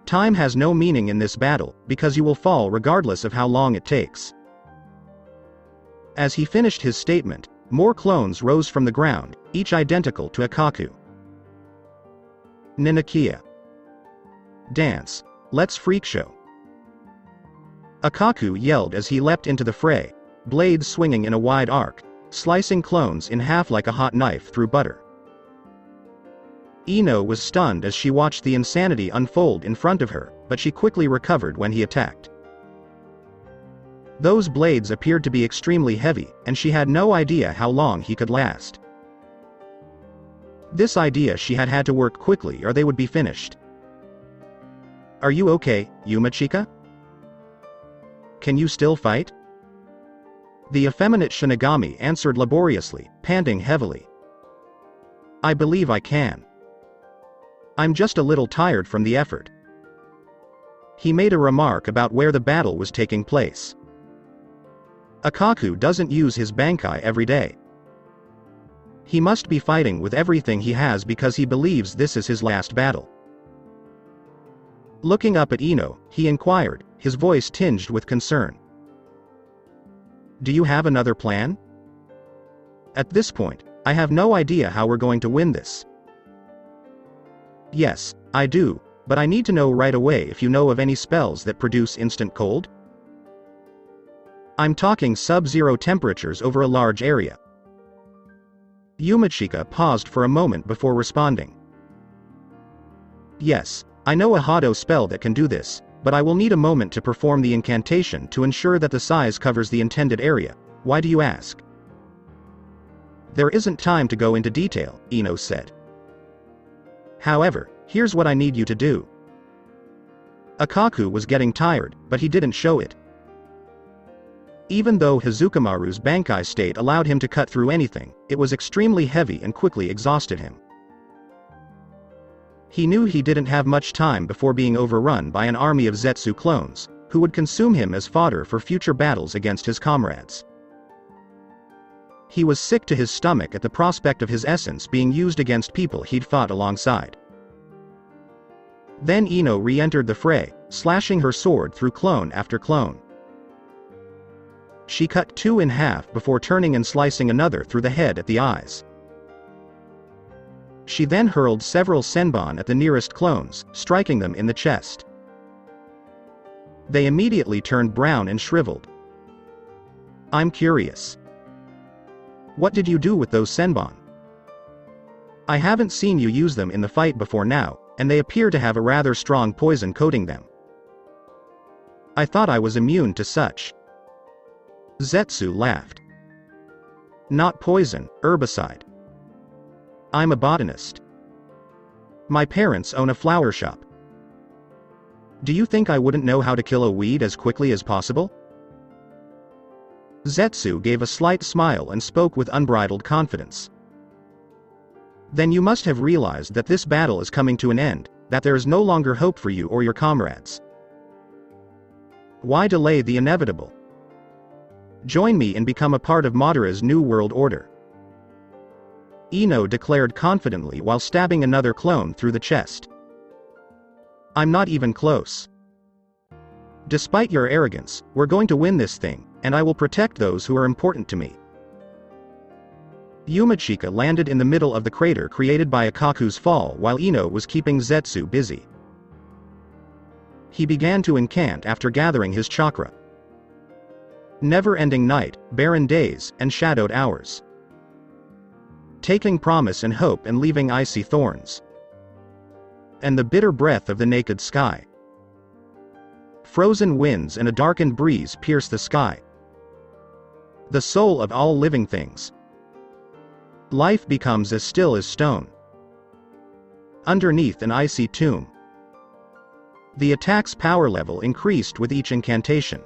Time has no meaning in this battle, because you will fall regardless of how long it takes. As he finished his statement, more clones rose from the ground, each identical to Akaku. Ninakia. Dance. Let's freak show. Akaku yelled as he leapt into the fray, blades swinging in a wide arc, slicing clones in half like a hot knife through butter. Eno was stunned as she watched the insanity unfold in front of her, but she quickly recovered when he attacked. Those blades appeared to be extremely heavy, and she had no idea how long he could last. This idea she had had to work quickly or they would be finished. Are you okay, Yumachika? Can you still fight? The effeminate Shinigami answered laboriously, panting heavily. I believe I can. I'm just a little tired from the effort. He made a remark about where the battle was taking place. Akaku doesn't use his Bankai every day. He must be fighting with everything he has because he believes this is his last battle. Looking up at Eno, he inquired, his voice tinged with concern. Do you have another plan? At this point, I have no idea how we're going to win this. Yes, I do, but I need to know right away if you know of any spells that produce instant cold? I'm talking sub-zero temperatures over a large area. Yumachika paused for a moment before responding. Yes, I know a Hado spell that can do this, but I will need a moment to perform the incantation to ensure that the size covers the intended area. Why do you ask? There isn't time to go into detail, Eno said. However, here's what I need you to do. Akaku was getting tired, but he didn't show it. Even though Hazukimaru's Bankai state allowed him to cut through anything, it was extremely heavy and quickly exhausted him. He knew he didn't have much time before being overrun by an army of Zetsu clones, who would consume him as fodder for future battles against his comrades. He was sick to his stomach at the prospect of his essence being used against people he'd fought alongside. Then Eno re-entered the fray, slashing her sword through clone after clone. She cut two in half before turning and slicing another through the head at the eyes. She then hurled several senbon at the nearest clones, striking them in the chest. They immediately turned brown and shriveled. I'm curious. What did you do with those senbon? I haven't seen you use them in the fight before now, and they appear to have a rather strong poison coating them. I thought I was immune to such. Zetsu laughed. Not poison, herbicide. I'm a botanist. My parents own a flower shop. Do you think I wouldn't know how to kill a weed as quickly as possible? Zetsu gave a slight smile and spoke with unbridled confidence. Then you must have realized that this battle is coming to an end, that there is no longer hope for you or your comrades. Why delay the inevitable? Join me and become a part of Madara's new world order. Eno declared confidently while stabbing another clone through the chest. I'm not even close. Despite your arrogance, we're going to win this thing, and I will protect those who are important to me. Yumachika landed in the middle of the crater created by Akaku's fall while Eno was keeping Zetsu busy. He began to incant after gathering his chakra. Never-ending night, barren days, and shadowed hours. Taking promise and hope and leaving icy thorns. And the bitter breath of the naked sky. Frozen winds and a darkened breeze pierce the sky. The soul of all living things. Life becomes as still as stone. Underneath an icy tomb. The attack's power level increased with each incantation.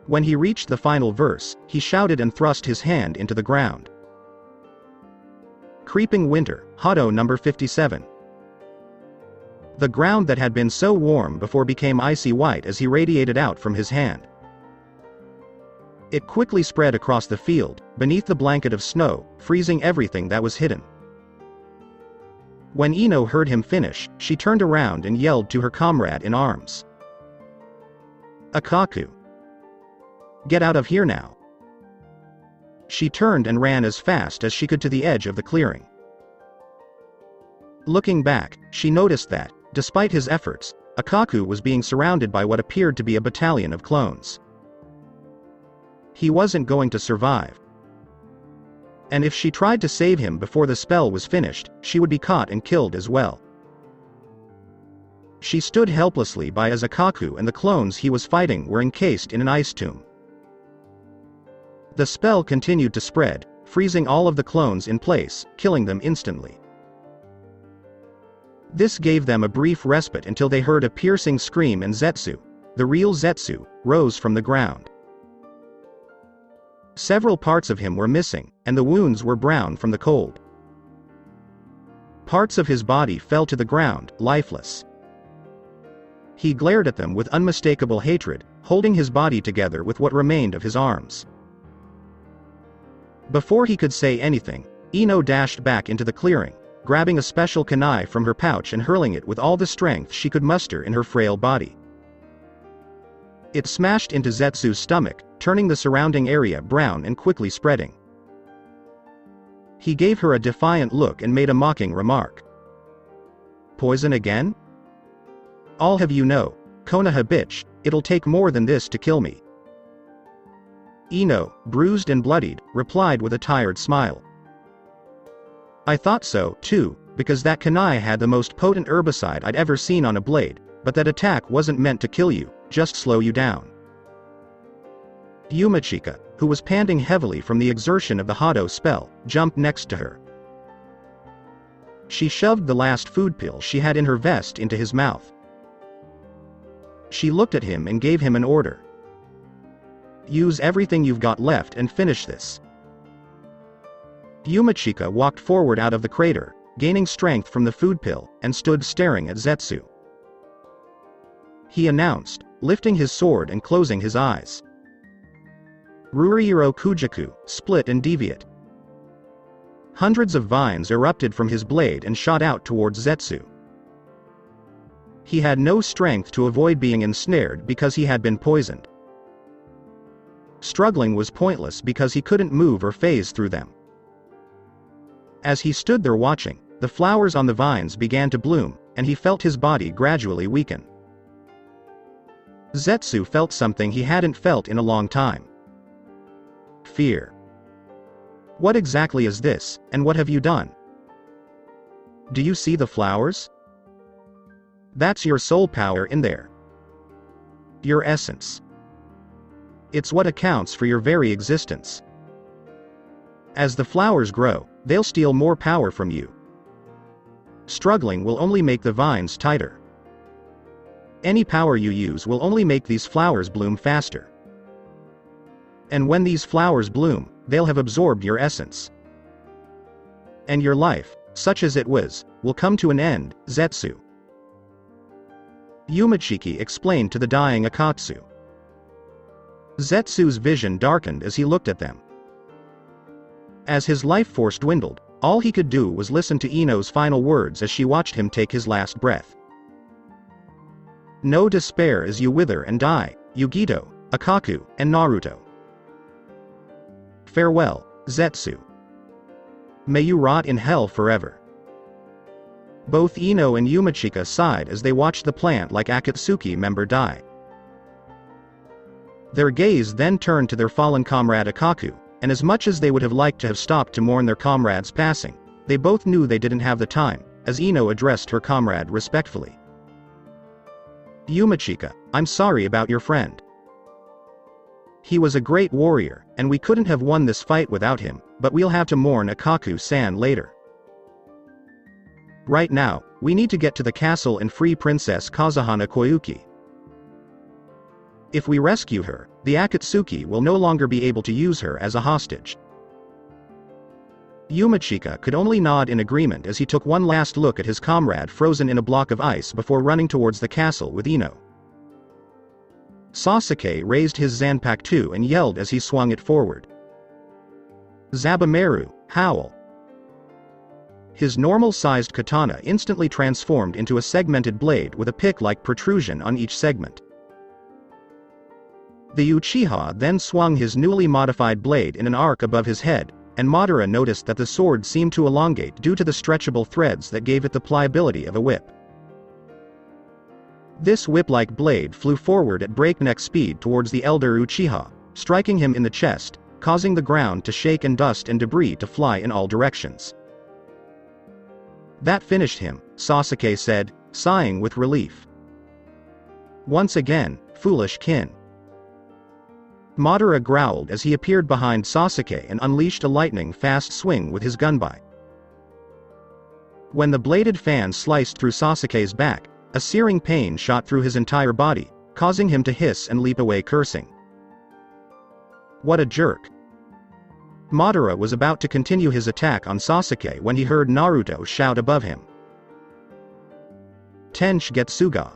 When he reached the final verse, he shouted and thrust his hand into the ground. Creeping Winter, Hado number 57. The ground that had been so warm before became icy white as he radiated out from his hand. It quickly spread across the field, beneath the blanket of snow, freezing everything that was hidden. When Eno heard him finish, she turned around and yelled to her comrade in arms. Akaku. Get out of here now. She turned and ran as fast as she could to the edge of the clearing. Looking back, she noticed that, despite his efforts, Akaku was being surrounded by what appeared to be a battalion of clones. He wasn't going to survive. And if she tried to save him before the spell was finished, she would be caught and killed as well. She stood helplessly by as Akaku and the clones he was fighting were encased in an ice tomb. The spell continued to spread, freezing all of the clones in place, killing them instantly. This gave them a brief respite until they heard a piercing scream and Zetsu, the real Zetsu, rose from the ground. Several parts of him were missing, and the wounds were brown from the cold. Parts of his body fell to the ground, lifeless. He glared at them with unmistakable hatred, holding his body together with what remained of his arms. Before he could say anything, Eno dashed back into the clearing, grabbing a special kunai from her pouch and hurling it with all the strength she could muster in her frail body. It smashed into Zetsu's stomach, turning the surrounding area brown and quickly spreading. He gave her a defiant look and made a mocking remark. "Poison again? I'll have you know, Konoha bitch, it'll take more than this to kill me." Eno, bruised and bloodied, replied with a tired smile. "I thought so, too, because that kunai had the most potent herbicide I'd ever seen on a blade, but that attack wasn't meant to kill you, just slow you down." Yumachika, who was panting heavily from the exertion of the Hado spell, jumped next to her. She shoved the last food pill she had in her vest into his mouth. She looked at him and gave him an order. "Use everything you've got left and finish this." Yumachika walked forward out of the crater, gaining strength from the food pill, and stood staring at Zetsu. He announced, lifting his sword and closing his eyes. "Rurouni Kujaku, split and deviate." Hundreds of vines erupted from his blade and shot out towards Zetsu. He had no strength to avoid being ensnared because he had been poisoned. Struggling was pointless because he couldn't move or phase through them. As he stood there watching, the flowers on the vines began to bloom, and he felt his body gradually weaken. Zetsu felt something he hadn't felt in a long time. Fear. "What exactly is this, and what have you done? Do you see the flowers? That's your soul power in there. Your essence. It's what accounts for your very existence. As the flowers grow, they'll steal more power from you. Struggling will only make the vines tighter. Any power you use will only make these flowers bloom faster. And when these flowers bloom, they'll have absorbed your essence. And your life, such as it was, will come to an end, Zetsu." Yumachiki explained to the dying Akatsu. Zetsu's vision darkened as he looked at them. As his life force dwindled, all he could do was listen to Eno's final words as she watched him take his last breath. "No despair as you wither and die, Yugito, Akaku, and Naruto. Farewell, Zetsu. May you rot in hell forever." Both Eno and Yumachika sighed as they watched the plant-like Akatsuki member die. Their gaze then turned to their fallen comrade Akaku, and as much as they would have liked to have stopped to mourn their comrade's passing, they both knew they didn't have the time, as Eno addressed her comrade respectfully. "Yumachika, I'm sorry about your friend. He was a great warrior, and we couldn't have won this fight without him, but we'll have to mourn Akaku-san later. Right now, we need to get to the castle and free Princess Koyuki. If we rescue her, the Akatsuki will no longer be able to use her as a hostage." Yumachika could only nod in agreement as he took one last look at his comrade frozen in a block of ice before running towards the castle with Eno. Sasuke raised his Zanpakuto and yelled as he swung it forward. "Zabumaru, howl!" His normal-sized katana instantly transformed into a segmented blade with a pick-like protrusion on each segment. The Uchiha then swung his newly modified blade in an arc above his head, and Madara noticed that the sword seemed to elongate due to the stretchable threads that gave it the pliability of a whip. This whip-like blade flew forward at breakneck speed towards the elder Uchiha, striking him in the chest, causing the ground to shake and dust and debris to fly in all directions. That finished him, Sasuke said, sighing with relief. Once again, foolish kin. Madara growled as he appeared behind Sasuke and unleashed a lightning-fast swing with his gunbai. When the bladed fan sliced through Sasuke's back, a searing pain shot through his entire body, causing him to hiss and leap away cursing. What a jerk. Madara was about to continue his attack on Sasuke when he heard Naruto shout above him. Tenshi Getsuga.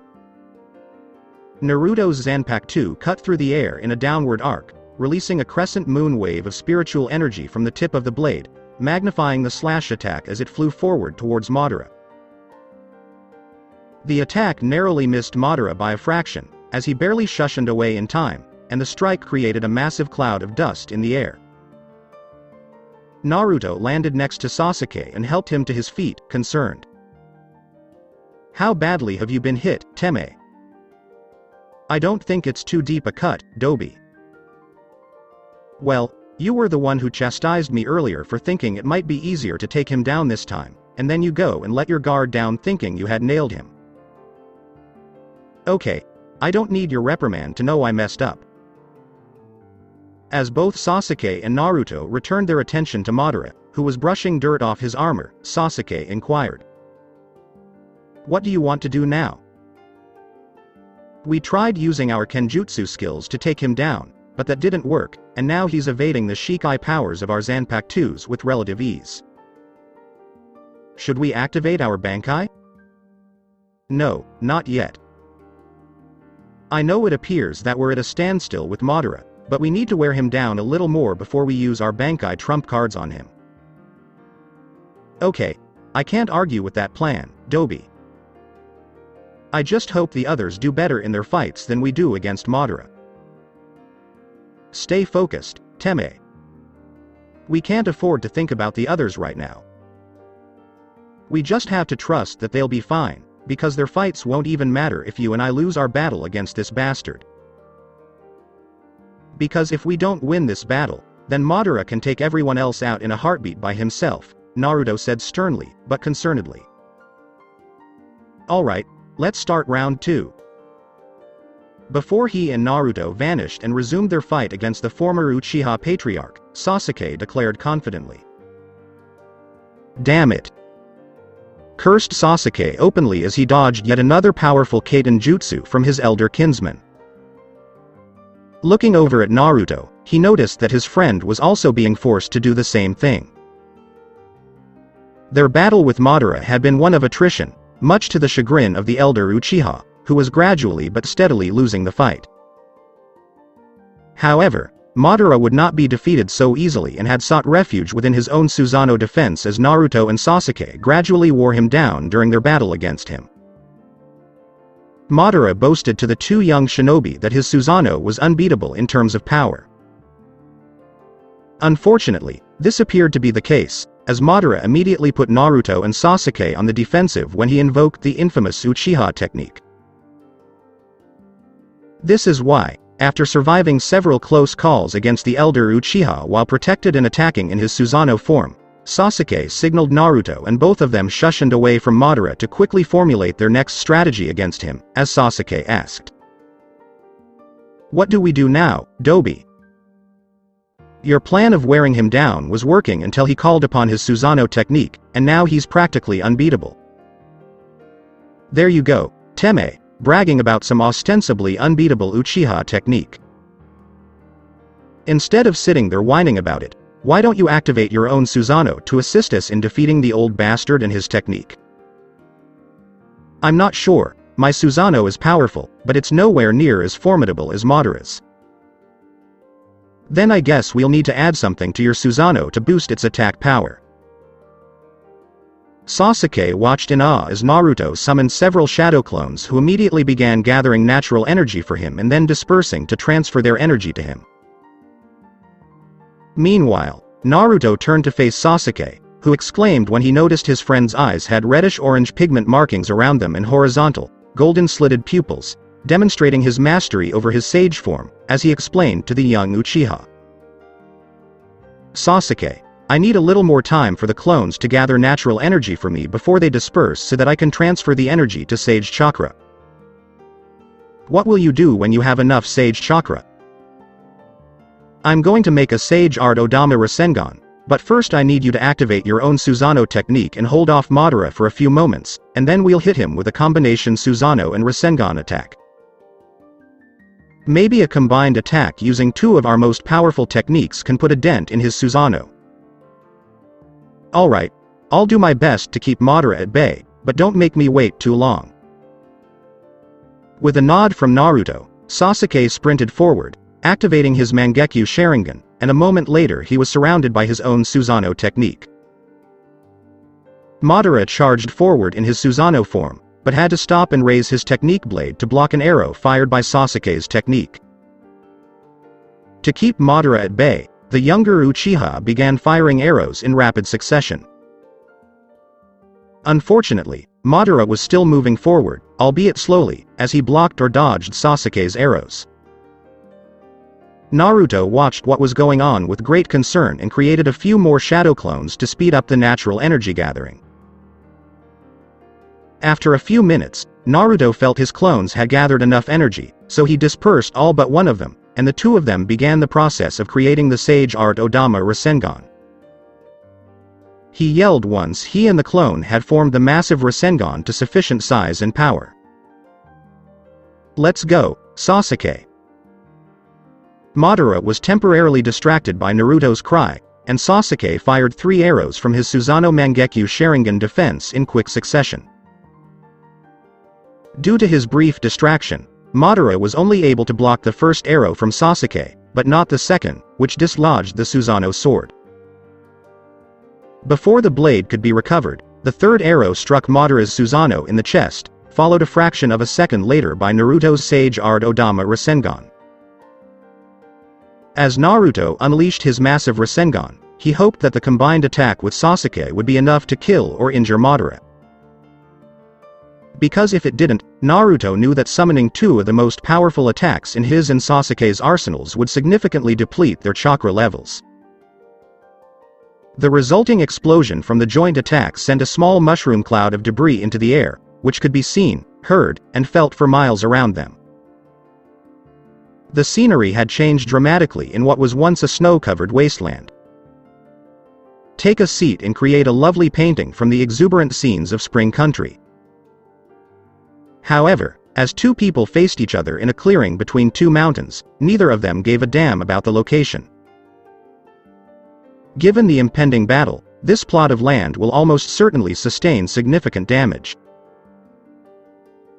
Naruto's Zanpakuto cut through the air in a downward arc, releasing a crescent moon wave of spiritual energy from the tip of the blade, magnifying the slash attack as it flew forward towards Madara. The attack narrowly missed Madara by a fraction, as he barely shushed away in time, and the strike created a massive cloud of dust in the air. Naruto landed next to Sasuke and helped him to his feet, concerned. How badly have you been hit, Teme? I don't think it's too deep a cut, Dobi. Well, you were the one who chastised me earlier for thinking it might be easier to take him down this time, and then you go and let your guard down thinking you had nailed him. Okay, I don't need your reprimand to know I messed up. As both Sasuke and Naruto returned their attention to Madara, who was brushing dirt off his armor, Sasuke inquired. What do you want to do now? We tried using our Kenjutsu skills to take him down, but that didn't work, and now he's evading the Shikai powers of our Zanpakutos with relative ease. Should we activate our Bankai? No, not yet. I know it appears that we're at a standstill with Madara, but we need to wear him down a little more before we use our Bankai trump cards on him. Okay, I can't argue with that plan, Dobi. I just hope the others do better in their fights than we do against Madara. Stay focused, Teme. We can't afford to think about the others right now. We just have to trust that they'll be fine, because their fights won't even matter if you and I lose our battle against this bastard. Because if we don't win this battle, then Madara can take everyone else out in a heartbeat by himself, Naruto said sternly, but concernedly. Alright, let's start round 2. Before he and Naruto vanished and resumed their fight against the former Uchiha Patriarch, Sasuke declared confidently. Damn it! Cursed Sasuke openly as he dodged yet another powerful Kaiten jutsu from his elder kinsman. Looking over at Naruto, he noticed that his friend was also being forced to do the same thing. Their battle with Madara had been one of attrition, much to the chagrin of the elder Uchiha, who was gradually but steadily losing the fight. However, Madara would not be defeated so easily and had sought refuge within his own Susanoo defense as Naruto and Sasuke gradually wore him down during their battle against him. Madara boasted to the two young shinobi that his Susanoo was unbeatable in terms of power. Unfortunately, this appeared to be the case, as Madara immediately put Naruto and Sasuke on the defensive when he invoked the infamous Uchiha technique. This is why, after surviving several close calls against the elder Uchiha while protected and attacking in his Susanoo form, Sasuke signaled Naruto and both of them shushed away from Madara to quickly formulate their next strategy against him, as Sasuke asked. What do we do now, Dobi? Your plan of wearing him down was working until he called upon his Susanoo technique, and now he's practically unbeatable. There you go, Teme, bragging about some ostensibly unbeatable Uchiha technique. Instead of sitting there whining about it, why don't you activate your own Susanoo to assist us in defeating the old bastard and his technique? I'm not sure, my Susanoo is powerful, but it's nowhere near as formidable as Madara's. Then I guess we'll need to add something to your Susanoo to boost its attack power. Sasuke watched in awe as Naruto summoned several shadow clones who immediately began gathering natural energy for him and then dispersing to transfer their energy to him. Meanwhile, Naruto turned to face Sasuke, who exclaimed when he noticed his friend's eyes had reddish-orange pigment markings around them and horizontal, golden-slitted pupils, demonstrating his mastery over his sage form, as he explained to the young Uchiha. Sasuke, I need a little more time for the clones to gather natural energy for me before they disperse so that I can transfer the energy to Sage Chakra. What will you do when you have enough Sage Chakra? I'm going to make a Sage Art Odama Rasengan, but first I need you to activate your own Susanoo technique and hold off Madara for a few moments, and then we'll hit him with a combination Susanoo and Rasengan attack. Maybe a combined attack using two of our most powerful techniques can put a dent in his Susanoo. Alright, I'll do my best to keep Madara at bay, but don't make me wait too long. With a nod from Naruto, Sasuke sprinted forward, activating his Mangekyo Sharingan, and a moment later he was surrounded by his own Susanoo technique. Madara charged forward in his Susanoo form, but had to stop and raise his technique blade to block an arrow fired by Sasuke's technique. To keep Madara at bay, the younger Uchiha began firing arrows in rapid succession. Unfortunately, Madara was still moving forward, albeit slowly, as he blocked or dodged Sasuke's arrows. Naruto watched what was going on with great concern and created a few more shadow clones to speed up the natural energy gathering. After a few minutes, Naruto felt his clones had gathered enough energy, so he dispersed all but one of them, and the two of them began the process of creating the Sage Art Odama Rasengan. He yelled once he and the clone had formed the massive Rasengan to sufficient size and power. Let's go, Sasuke. Madara was temporarily distracted by Naruto's cry, and Sasuke fired 3 arrows from his Susanoo Mangekyo Sharingan defense in quick succession. Due to his brief distraction, Madara was only able to block the first arrow from Sasuke, but not the second, which dislodged the Susanoo sword. Before the blade could be recovered, the third arrow struck Madara's Susanoo in the chest, followed a fraction of a second later by Naruto's Sage Art Odama Rasengan. As Naruto unleashed his massive Rasengan, he hoped that the combined attack with Sasuke would be enough to kill or injure Madara. Because if it didn't, Naruto knew that summoning 2 of the most powerful attacks in his and Sasuke's arsenals would significantly deplete their chakra levels. The resulting explosion from the joint attack sent a small mushroom cloud of debris into the air, which could be seen, heard, and felt for miles around them. The scenery had changed dramatically in what was once a snow-covered wasteland. Take a seat and create a lovely painting from the exuberant scenes of spring country. However, as 2 people faced each other in a clearing between 2 mountains, neither of them gave a damn about the location. Given the impending battle, this plot of land will almost certainly sustain significant damage.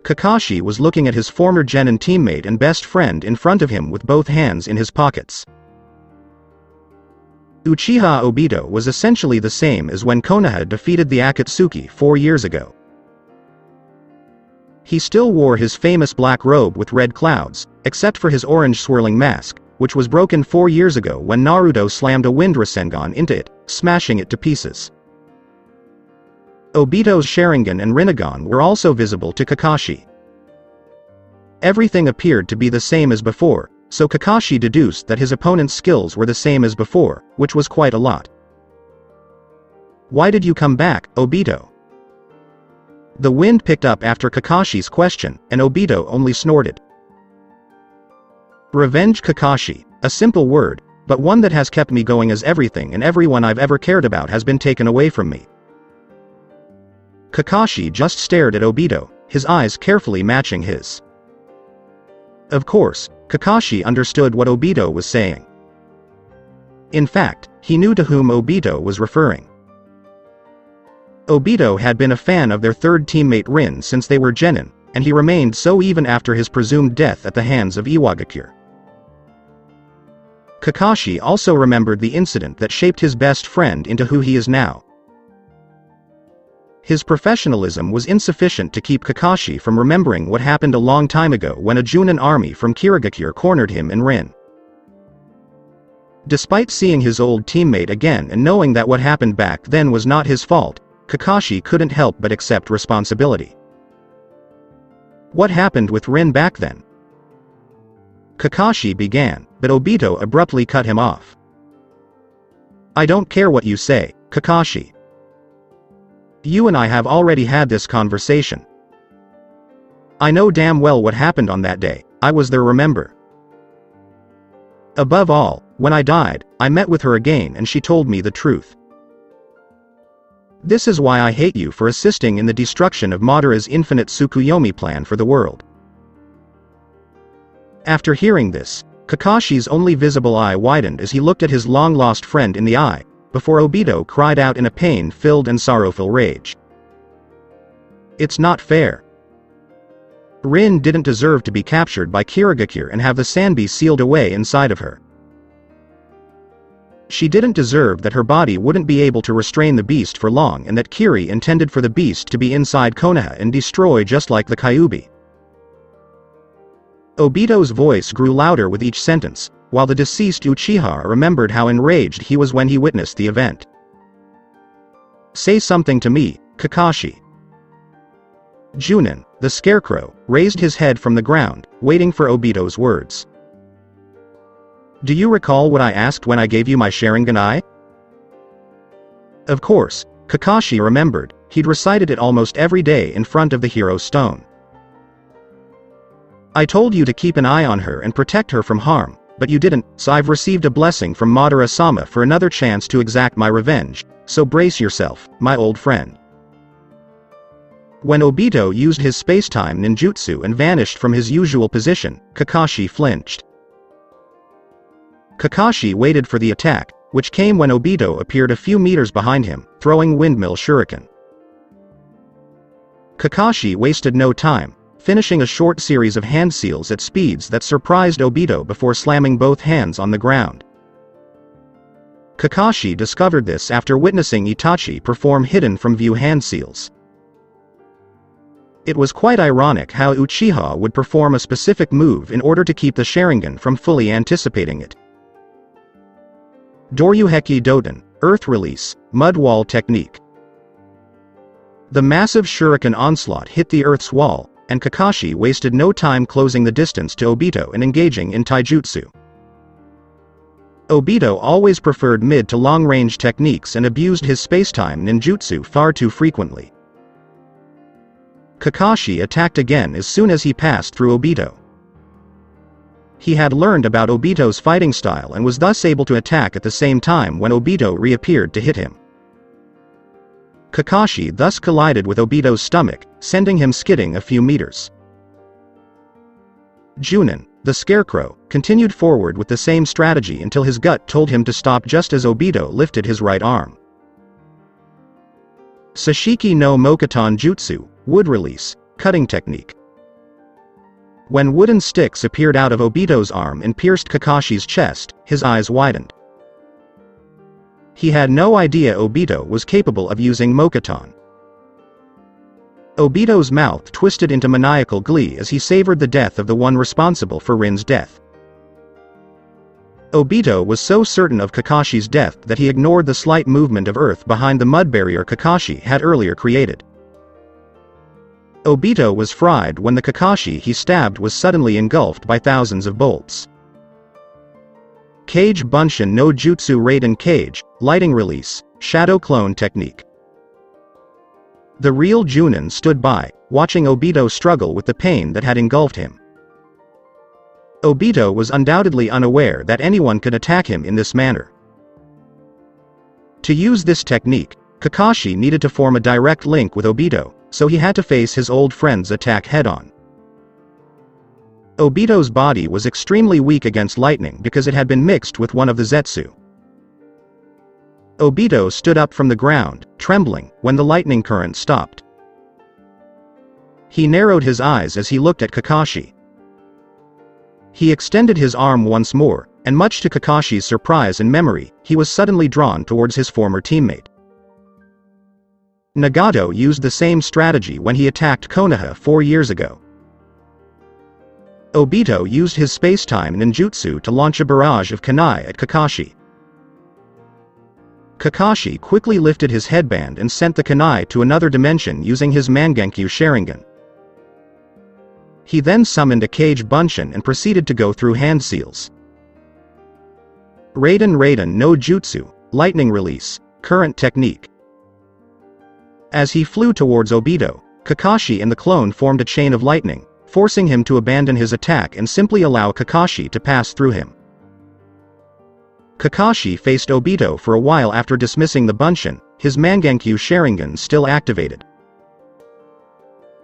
Kakashi was looking at his former genin teammate and best friend in front of him with both hands in his pockets. Uchiha Obito was essentially the same as when Konoha defeated the Akatsuki 4 years ago. He still wore his famous black robe with red clouds, except for his orange swirling mask, which was broken 4 years ago when Naruto slammed a wind Rasengan into it, smashing it to pieces. Obito's Sharingan and Rinnegan were also visible to Kakashi. Everything appeared to be the same as before, so Kakashi deduced that his opponent's skills were the same as before, which was quite a lot. Why did you come back, Obito? The wind picked up after Kakashi's question, and Obito only snorted. Revenge Kakashi, a simple word, but one that has kept me going as everything and everyone I've ever cared about has been taken away from me. Kakashi just stared at Obito, his eyes carefully matching his. Of course, Kakashi understood what Obito was saying. In fact, he knew to whom Obito was referring. Obito had been a fan of their third teammate Rin since they were genin, and he remained so even after his presumed death at the hands of Iwagakure. Kakashi also remembered the incident that shaped his best friend into who he is now. His professionalism was insufficient to keep Kakashi from remembering what happened a long time ago when a Junin army from Kirigakure cornered him and Rin. Despite seeing his old teammate again and knowing that what happened back then was not his fault, Kakashi couldn't help but accept responsibility. What happened with Rin back then? Kakashi began, but Obito abruptly cut him off. I don't care what you say, Kakashi. You and I have already had this conversation. I know damn well what happened on that day. I was there, remember? Above all, when I died, I met with her again and she told me the truth. This is why I hate you for assisting in the destruction of Madara's infinite Tsukuyomi plan for the world. After hearing this, Kakashi's only visible eye widened as he looked at his long-lost friend in the eye, before Obito cried out in a pain-filled and sorrowful rage. It's not fair. Rin didn't deserve to be captured by Kirigakure and have the Sanbi sealed away inside of her. She didn't deserve that her body wouldn't be able to restrain the beast for long and that Kiri intended for the beast to be inside Konoha and destroy just like the Kyuubi. Obito's voice grew louder with each sentence, while the deceased Uchiha remembered how enraged he was when he witnessed the event. Say something to me, Kakashi. Junin, the scarecrow, raised his head from the ground, waiting for Obito's words. Do you recall what I asked when I gave you my Sharingan eye? Of course, Kakashi remembered. He'd recited it almost every day in front of the Hero Stone. I told you to keep an eye on her and protect her from harm, but you didn't, so I've received a blessing from Madara-sama for another chance to exact my revenge, so brace yourself, my old friend. When Obito used his space-time ninjutsu and vanished from his usual position, Kakashi flinched. Kakashi waited for the attack, which came when Obito appeared a few meters behind him, throwing windmill shuriken. Kakashi wasted no time, finishing a short series of hand seals at speeds that surprised Obito before slamming both hands on the ground. Kakashi discovered this after witnessing Itachi perform hidden from view hand seals. It was quite ironic how Uchiha would perform a specific move in order to keep the Sharingan from fully anticipating it. Doryuheki Doten, Earth Release, Mud Wall Technique. The massive shuriken onslaught hit the Earth's wall, and Kakashi wasted no time closing the distance to Obito and engaging in taijutsu. Obito always preferred mid to long-range techniques and abused his spacetime ninjutsu far too frequently. Kakashi attacked again as soon as he passed through Obito. He had learned about Obito's fighting style and was thus able to attack at the same time when Obito reappeared to hit him. Kakashi thus collided with Obito's stomach, sending him skidding a few meters. Junin, the scarecrow, continued forward with the same strategy until his gut told him to stop just as Obito lifted his right arm. Sashiki no Mokuton Jutsu, Wood Release, Cutting Technique. When wooden sticks appeared out of Obito's arm and pierced Kakashi's chest, his eyes widened. He had no idea Obito was capable of using Mokuton. Obito's mouth twisted into maniacal glee as he savored the death of the one responsible for Rin's death. Obito was so certain of Kakashi's death that he ignored the slight movement of earth behind the mud barrier Kakashi had earlier created. Obito was fried when the Kakashi he stabbed was suddenly engulfed by thousands of bolts. Kage Bunshin no Jutsu Raiden Kage, Lighting Release, Shadow Clone Technique. The real Junin stood by, watching Obito struggle with the pain that had engulfed him. Obito was undoubtedly unaware that anyone could attack him in this manner. To use this technique, Kakashi needed to form a direct link with Obito, so he had to face his old friend's attack head-on. Obito's body was extremely weak against lightning because it had been mixed with one of the Zetsu. Obito stood up from the ground, trembling, when the lightning current stopped. He narrowed his eyes as he looked at Kakashi. He extended his arm once more, and much to Kakashi's surprise and memory, he was suddenly drawn towards his former teammate. Nagato used the same strategy when he attacked Konoha 4 years ago. Obito used his space-time ninjutsu to launch a barrage of kunai at Kakashi. Kakashi quickly lifted his headband and sent the kunai to another dimension using his Mangenkyu Sharingan. He then summoned a Cage Bunshin and proceeded to go through hand seals. Raiden no Jutsu, Lightning Release, Current Technique. As he flew towards Obito, Kakashi and the clone formed a chain of lightning, forcing him to abandon his attack and simply allow Kakashi to pass through him. Kakashi faced Obito for a while after dismissing the Bunshin, his Mangenkyu Sharingan still activated.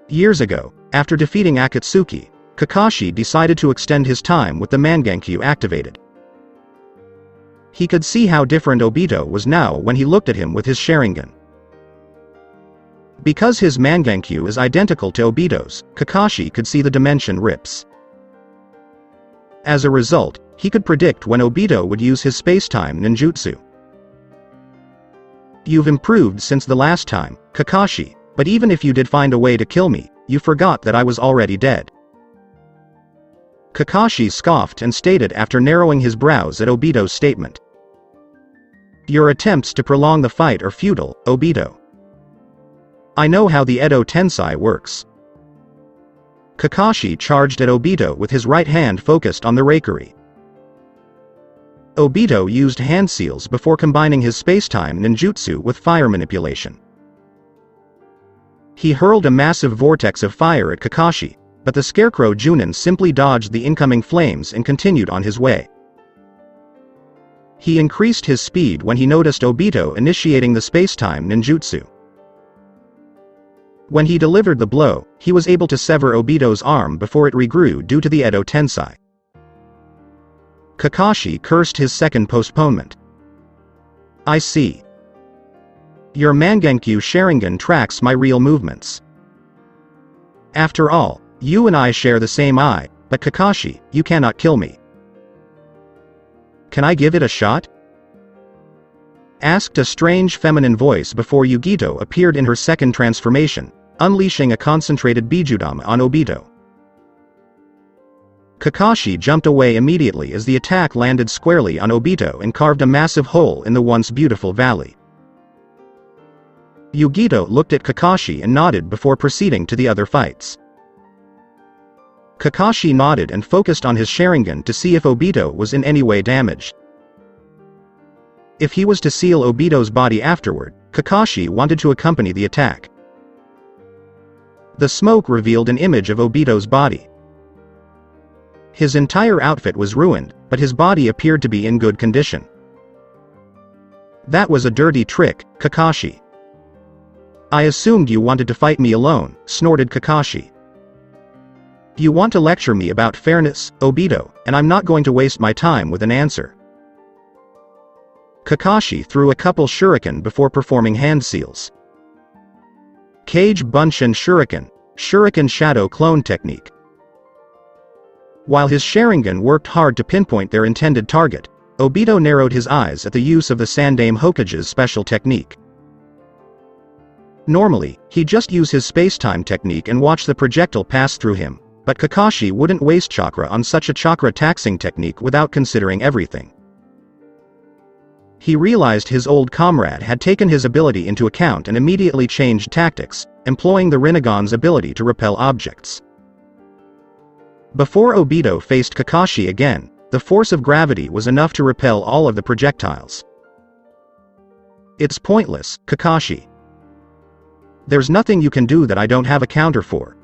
Years ago, after defeating Akatsuki, Kakashi decided to extend his time with the Mangenkyu activated. He could see how different Obito was now when he looked at him with his Sharingan. Because his Mangenkyu is identical to Obito's, Kakashi could see the dimension rips. As a result, he could predict when Obito would use his space-time ninjutsu. You've improved since the last time, Kakashi, but even if you did find a way to kill me, you forgot that I was already dead. Kakashi scoffed and stated after narrowing his brows at Obito's statement. Your attempts to prolong the fight are futile, Obito. I know how the Edo Tensei works. Kakashi charged at Obito with his right hand focused on the Reikiri. Obito used hand seals before combining his space-time ninjutsu with fire manipulation. He hurled a massive vortex of fire at Kakashi, but the Scarecrow Junin simply dodged the incoming flames and continued on his way. He increased his speed when he noticed Obito initiating the space-time ninjutsu. When he delivered the blow, he was able to sever Obito's arm before it regrew due to the Edo Tensei. Kakashi cursed his second postponement. I see. Your Mangenkyu Sharingan tracks my real movements. After all, you and I share the same eye, but Kakashi, you cannot kill me. Can I give it a shot? Asked a strange feminine voice before Yugito appeared in her second transformation, unleashing a concentrated Bijudama on Obito. Kakashi jumped away immediately as the attack landed squarely on Obito and carved a massive hole in the once beautiful valley. Yugito looked at Kakashi and nodded before proceeding to the other fights. Kakashi nodded and focused on his Sharingan to see if Obito was in any way damaged. If he was to seal Obito's body afterward, Kakashi wanted to accompany the attack. The smoke revealed an image of Obito's body. His entire outfit was ruined, but his body appeared to be in good condition. That was a dirty trick, Kakashi. I assumed you wanted to fight me alone, snorted Kakashi. You want to lecture me about fairness, Obito, and I'm not going to waste my time with an answer. Kakashi threw a couple shuriken before performing hand seals. Cage Bunshin Shuriken, Shuriken Shadow Clone Technique. While his Sharingan worked hard to pinpoint their intended target, Obito narrowed his eyes at the use of the Sandaime Hokage's special technique. Normally, he'd just use his space-time technique and watch the projectile pass through him, but Kakashi wouldn't waste chakra on such a chakra-taxing technique without considering everything. He realized his old comrade had taken his ability into account and immediately changed tactics, employing the Rinnegan's ability to repel objects. Before Obito faced Kakashi again, the force of gravity was enough to repel all of the projectiles. It's pointless, Kakashi. There's nothing you can do that I don't have a counter for.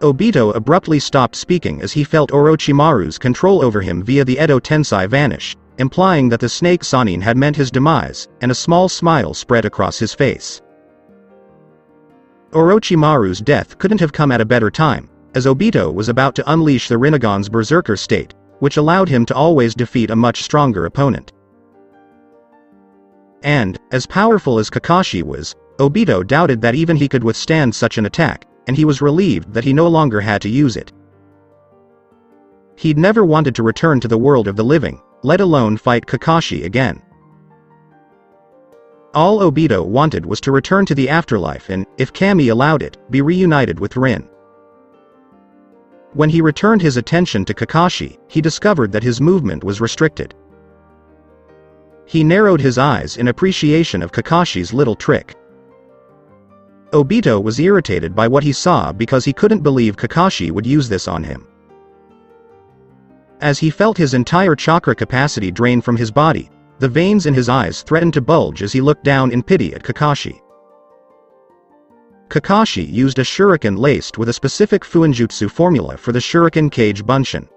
Obito abruptly stopped speaking as he felt Orochimaru's control over him via the Edo Tensei vanish, implying that the snake Sannin had meant his demise, and a small smile spread across his face. Orochimaru's death couldn't have come at a better time, as Obito was about to unleash the Rinnegan's Berserker state, which allowed him to always defeat a much stronger opponent. And, as powerful as Kakashi was, Obito doubted that even he could withstand such an attack, and he was relieved that he no longer had to use it. He'd never wanted to return to the world of the living, let alone fight Kakashi again. All Obito wanted was to return to the afterlife and, if Kami allowed it, be reunited with Rin. When he returned his attention to Kakashi, he discovered that his movement was restricted. He narrowed his eyes in appreciation of Kakashi's little trick. Obito was irritated by what he saw because he couldn't believe Kakashi would use this on him. As he felt his entire chakra capacity drain from his body, the veins in his eyes threatened to bulge as he looked down in pity at Kakashi. Kakashi used a shuriken laced with a specific Fuinjutsu formula for the shuriken cage bunshin.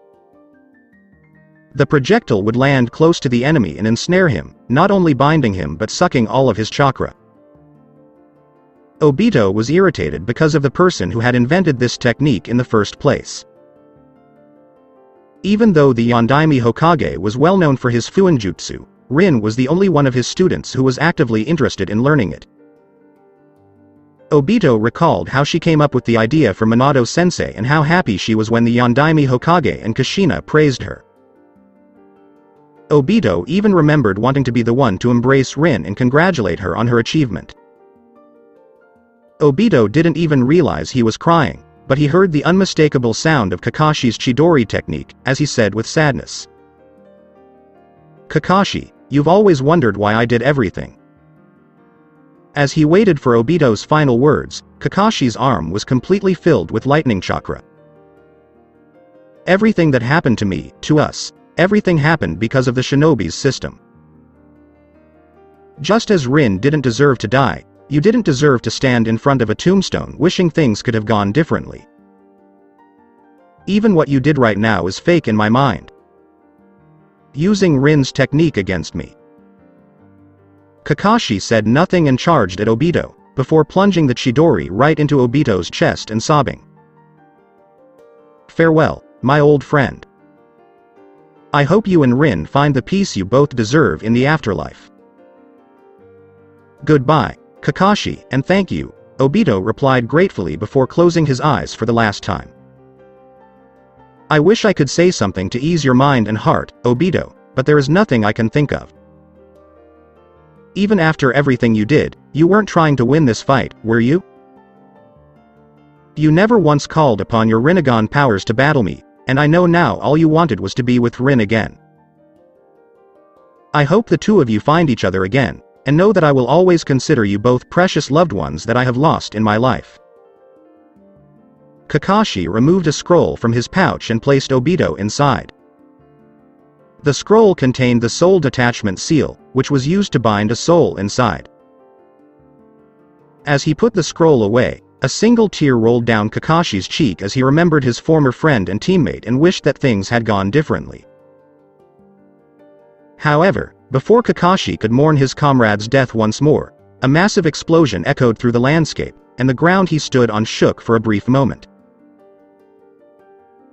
The projectile would land close to the enemy and ensnare him, not only binding him but sucking all of his chakra. Obito was irritated because of the person who had invented this technique in the first place. Even though the Yondaime Hokage was well known for his Fuinjutsu, Rin was the only one of his students who was actively interested in learning it. Obito recalled how she came up with the idea for Minato-sensei and how happy she was when the Yondaime Hokage and Kushina praised her. Obito even remembered wanting to be the one to embrace Rin and congratulate her on her achievement. Obito didn't even realize he was crying, but he heard the unmistakable sound of Kakashi's Chidori technique, as he said with sadness. "Kakashi, you've always wondered why I did everything." As he waited for Obito's final words, Kakashi's arm was completely filled with lightning chakra. "Everything that happened to me, to us, everything happened because of the shinobi's system. Just as Rin didn't deserve to die, you didn't deserve to stand in front of a tombstone wishing things could have gone differently. Even what you did right now is fake in my mind. Using Rin's technique against me." Kakashi said nothing and charged at Obito, before plunging the Chidori right into Obito's chest and sobbing. "Farewell, my old friend. I hope you and Rin find the peace you both deserve in the afterlife." "Goodbye, Kakashi, and thank you," Obito replied gratefully before closing his eyes for the last time. "I wish I could say something to ease your mind and heart, Obito, but there is nothing I can think of. Even after everything you did, you weren't trying to win this fight, were you? You never once called upon your Rinnegan powers to battle me, and I know now all you wanted was to be with Rin again. I hope the two of you find each other again, and know that I will always consider you both precious loved ones that I have lost in my life." Kakashi removed a scroll from his pouch and placed Obito inside. The scroll contained the soul detachment seal, which was used to bind a soul inside. As he put the scroll away, a single tear rolled down Kakashi's cheek as he remembered his former friend and teammate and wished that things had gone differently. However, before Kakashi could mourn his comrade's death once more, a massive explosion echoed through the landscape, and the ground he stood on shook for a brief moment.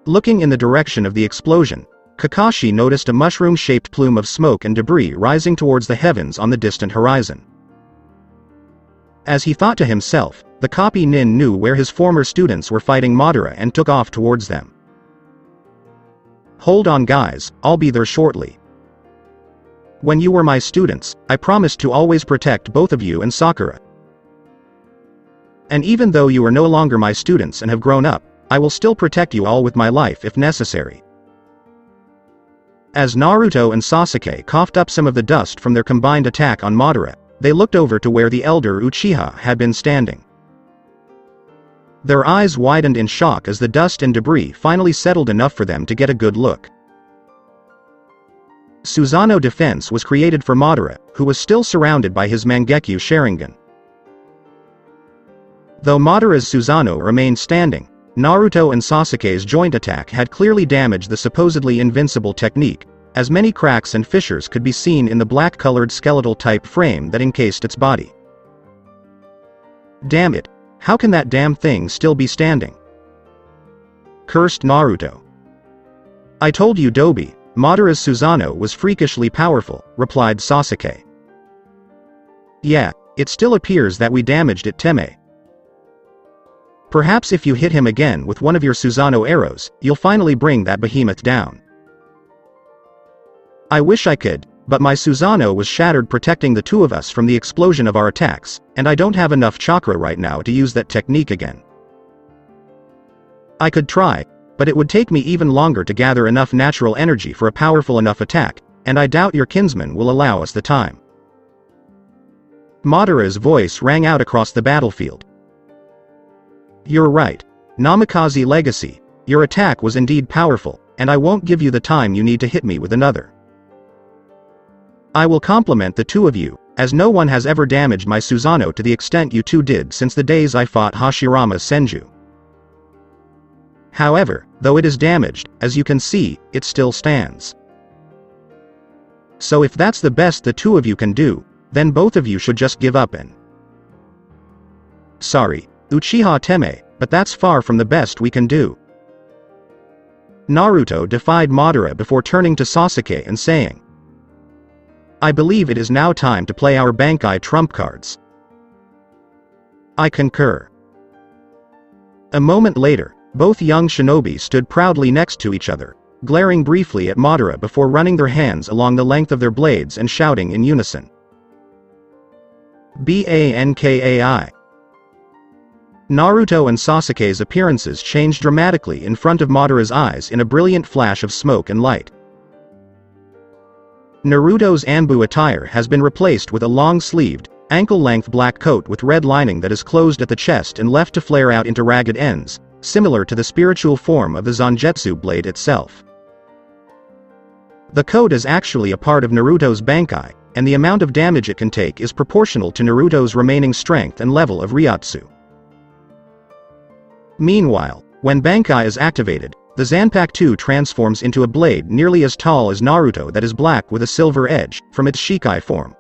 Looking in the direction of the explosion, Kakashi noticed a mushroom-shaped plume of smoke and debris rising towards the heavens on the distant horizon. As he thought to himself, the copy nin knew where his former students were fighting Madara and took off towards them. "Hold on guys, I'll be there shortly. When you were my students, I promised to always protect both of you and Sakura. And even though you are no longer my students and have grown up, I will still protect you all with my life if necessary." As Naruto and Sasuke coughed up some of the dust from their combined attack on Madara, they looked over to where the elder Uchiha had been standing. Their eyes widened in shock as the dust and debris finally settled enough for them to get a good look. Susanoo defense was created for Madara, who was still surrounded by his Mangekyo Sharingan. Though Madara's Susanoo remained standing, Naruto and Sasuke's joint attack had clearly damaged the supposedly invincible technique, as many cracks and fissures could be seen in the black-colored skeletal-type frame that encased its body. "Damn it, how can that damn thing still be standing?" cursed Naruto. "I told you Dobi, Madara's Susanoo was freakishly powerful," replied Sasuke. "Yeah, it still appears that we damaged it Teme. Perhaps if you hit him again with one of your Susanoo arrows, you'll finally bring that behemoth down." "I wish I could, but my Susanoo was shattered protecting the two of us from the explosion of our attacks, and I don't have enough chakra right now to use that technique again. I could try, but it would take me even longer to gather enough natural energy for a powerful enough attack, and I doubt your kinsman will allow us the time. Madara's voice rang out across the battlefield. You're right. Namikaze Legacy, your attack was indeed powerful, and I won't give you the time you need to hit me with another. I will compliment the two of you, as no one has ever damaged my Susanoo to the extent you two did since the days I fought Hashirama Senju. However, though it is damaged, as you can see, it still stands. So if that's the best the two of you can do, then both of you should just give up and... Sorry, Uchiha Teme, but that's far from the best we can do. Naruto defied Madara before turning to Sasuke and saying, I believe it is now time to play our Bankai trump cards. I concur. A moment later, both young shinobi stood proudly next to each other, glaring briefly at Madara before running their hands along the length of their blades and shouting in unison. Bankai. Naruto and Sasuke's appearances changed dramatically in front of Madara's eyes in a brilliant flash of smoke and light. Naruto's Anbu attire has been replaced with a long-sleeved, ankle-length black coat with red lining that is closed at the chest and left to flare out into ragged ends, similar to the spiritual form of the Zangetsu blade itself. The coat is actually a part of Naruto's Bankai, and the amount of damage it can take is proportional to Naruto's remaining strength and level of Ryatsu. Meanwhile, when Bankai is activated, the Zanpakuto transforms into a blade nearly as tall as Naruto that is black with a silver edge, from its Shikai form.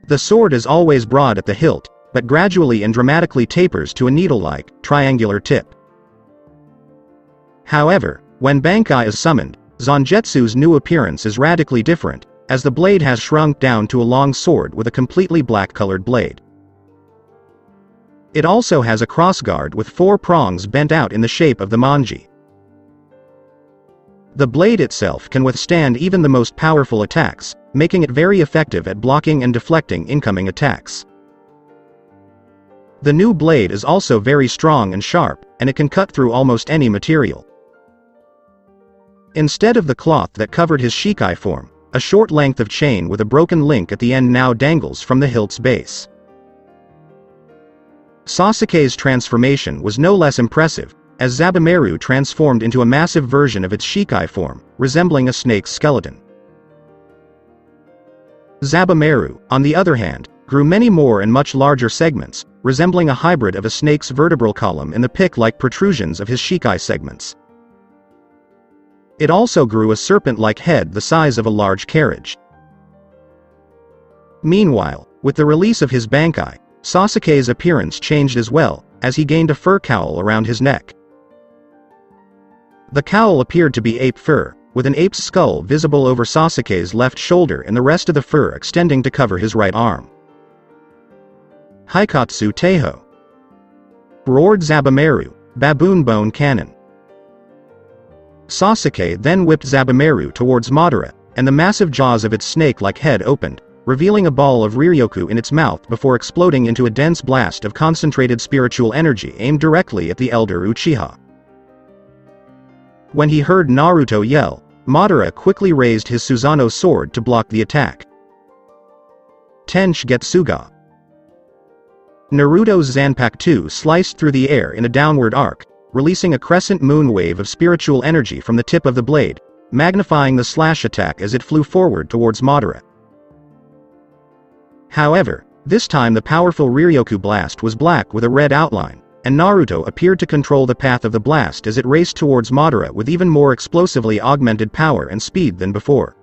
The sword is always broad at the hilt, but gradually and dramatically tapers to a needle-like, triangular tip. However, when Bankai is summoned, Zangetsu's new appearance is radically different, as the blade has shrunk down to a long sword with a completely black-colored blade. It also has a crossguard with 4 prongs bent out in the shape of the manji. The blade itself can withstand even the most powerful attacks, making it very effective at blocking and deflecting incoming attacks. The new blade is also very strong and sharp, and it can cut through almost any material. Instead of the cloth that covered his Shikai form, a short length of chain with a broken link at the end now dangles from the hilt's base. Sasuke's transformation was no less impressive, as Zabumaru transformed into a massive version of its Shikai form, resembling a snake's skeleton. Zabumaru, on the other hand, grew many more and much larger segments, resembling a hybrid of a snake's vertebral column and the pick-like protrusions of his Shikai segments. It also grew a serpent-like head the size of a large carriage. Meanwhile, with the release of his Bankai, Sasuke's appearance changed as well, as he gained a fur cowl around his neck. The cowl appeared to be ape fur, with an ape's skull visible over Sasuke's left shoulder and the rest of the fur extending to cover his right arm. Haikatsu Teiho! Roared Zabumaru, baboon bone cannon. Sasuke then whipped Zabumaru towards Madara, and the massive jaws of its snake-like head opened, revealing a ball of Ryoku in its mouth before exploding into a dense blast of concentrated spiritual energy aimed directly at the elder Uchiha. When he heard Naruto yell, Madara quickly raised his Susanoo sword to block the attack. Tenshi Getsuga. Naruto's Zanpakuto sliced through the air in a downward arc, releasing a crescent moon wave of spiritual energy from the tip of the blade, magnifying the slash attack as it flew forward towards Madara. However, this time the powerful Ryoku blast was black with a red outline, and Naruto appeared to control the path of the blast as it raced towards Madara with even more explosively augmented power and speed than before.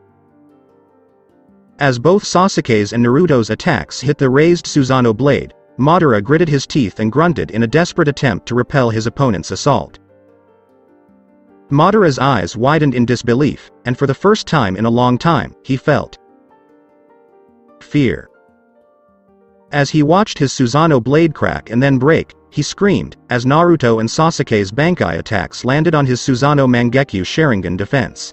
As both Sasuke's and Naruto's attacks hit the raised Susanoo blade, Madara gritted his teeth and grunted in a desperate attempt to repel his opponent's assault. Madara's eyes widened in disbelief, and for the first time in a long time, he felt fear. As he watched his Susanoo blade crack and then break, he screamed, as Naruto and Sasuke's Bankai attacks landed on his Susanoo Mangekyo Sharingan defense.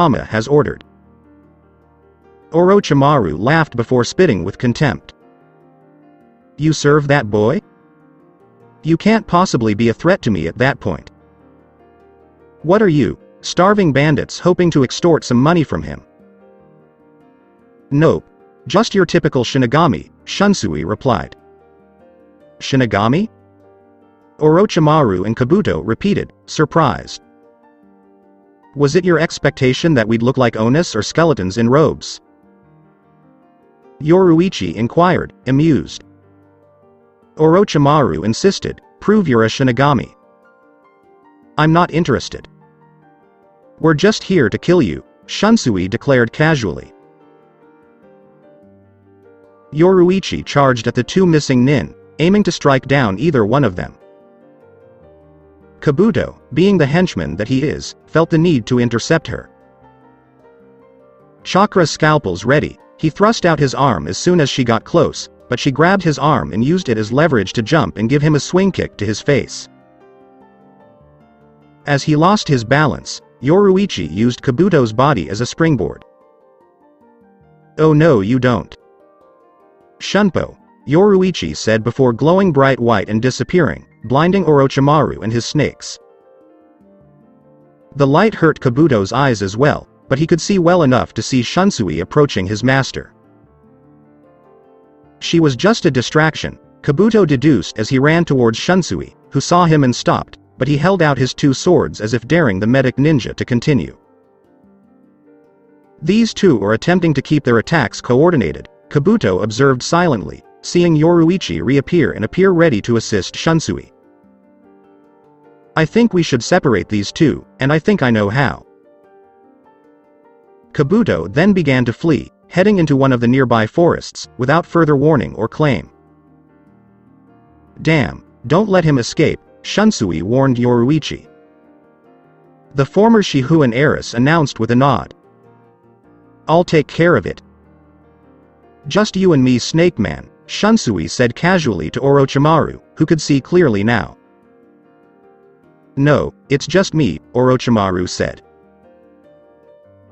Kami-sama has ordered. Orochimaru laughed before spitting with contempt. You serve that boy? You can't possibly be a threat to me at that point. What are you, starving bandits hoping to extort some money from him? Nope. Just your typical Shinigami, Shunsui replied. Shinigami? Orochimaru and Kabuto repeated, surprised. Was it your expectation that we'd look like Onus or skeletons in robes? Yoruichi inquired, amused. Orochimaru insisted, prove you're a Shinigami. I'm not interested. We're just here to kill you, Shunsui declared casually. Yoruichi charged at the two missing nin, aiming to strike down either one of them. Kabuto, being the henchman that he is, felt the need to intercept her. Chakra scalpels ready, he thrust out his arm as soon as she got close, but she grabbed his arm and used it as leverage to jump and give him a swing kick to his face. As he lost his balance, Yoruichi used Kabuto's body as a springboard. "Oh no, you don't. Shunpo," Yoruichi said before glowing bright white and disappearing, blinding Orochimaru and his snakes. The light hurt Kabuto's eyes as well, but he could see well enough to see Shunsui approaching his master. She was just a distraction, Kabuto deduced as he ran towards Shunsui, who saw him and stopped, but he held out his two swords as if daring the medic ninja to continue. These two are attempting to keep their attacks coordinated, Kabuto observed silently, seeing Yoruichi reappear and appear ready to assist Shunsui. "I think we should separate these two, and I think I know how." Kabuto then began to flee, heading into one of the nearby forests, without further warning or claim. "Damn, don't let him escape," Shunsui warned Yoruichi. The former Shihuan heiress announced with a nod. "I'll take care of it." "Just you and me, Snake Man," Shunsui said casually to Orochimaru, who could see clearly now. "No, it's just me," Orochimaru said.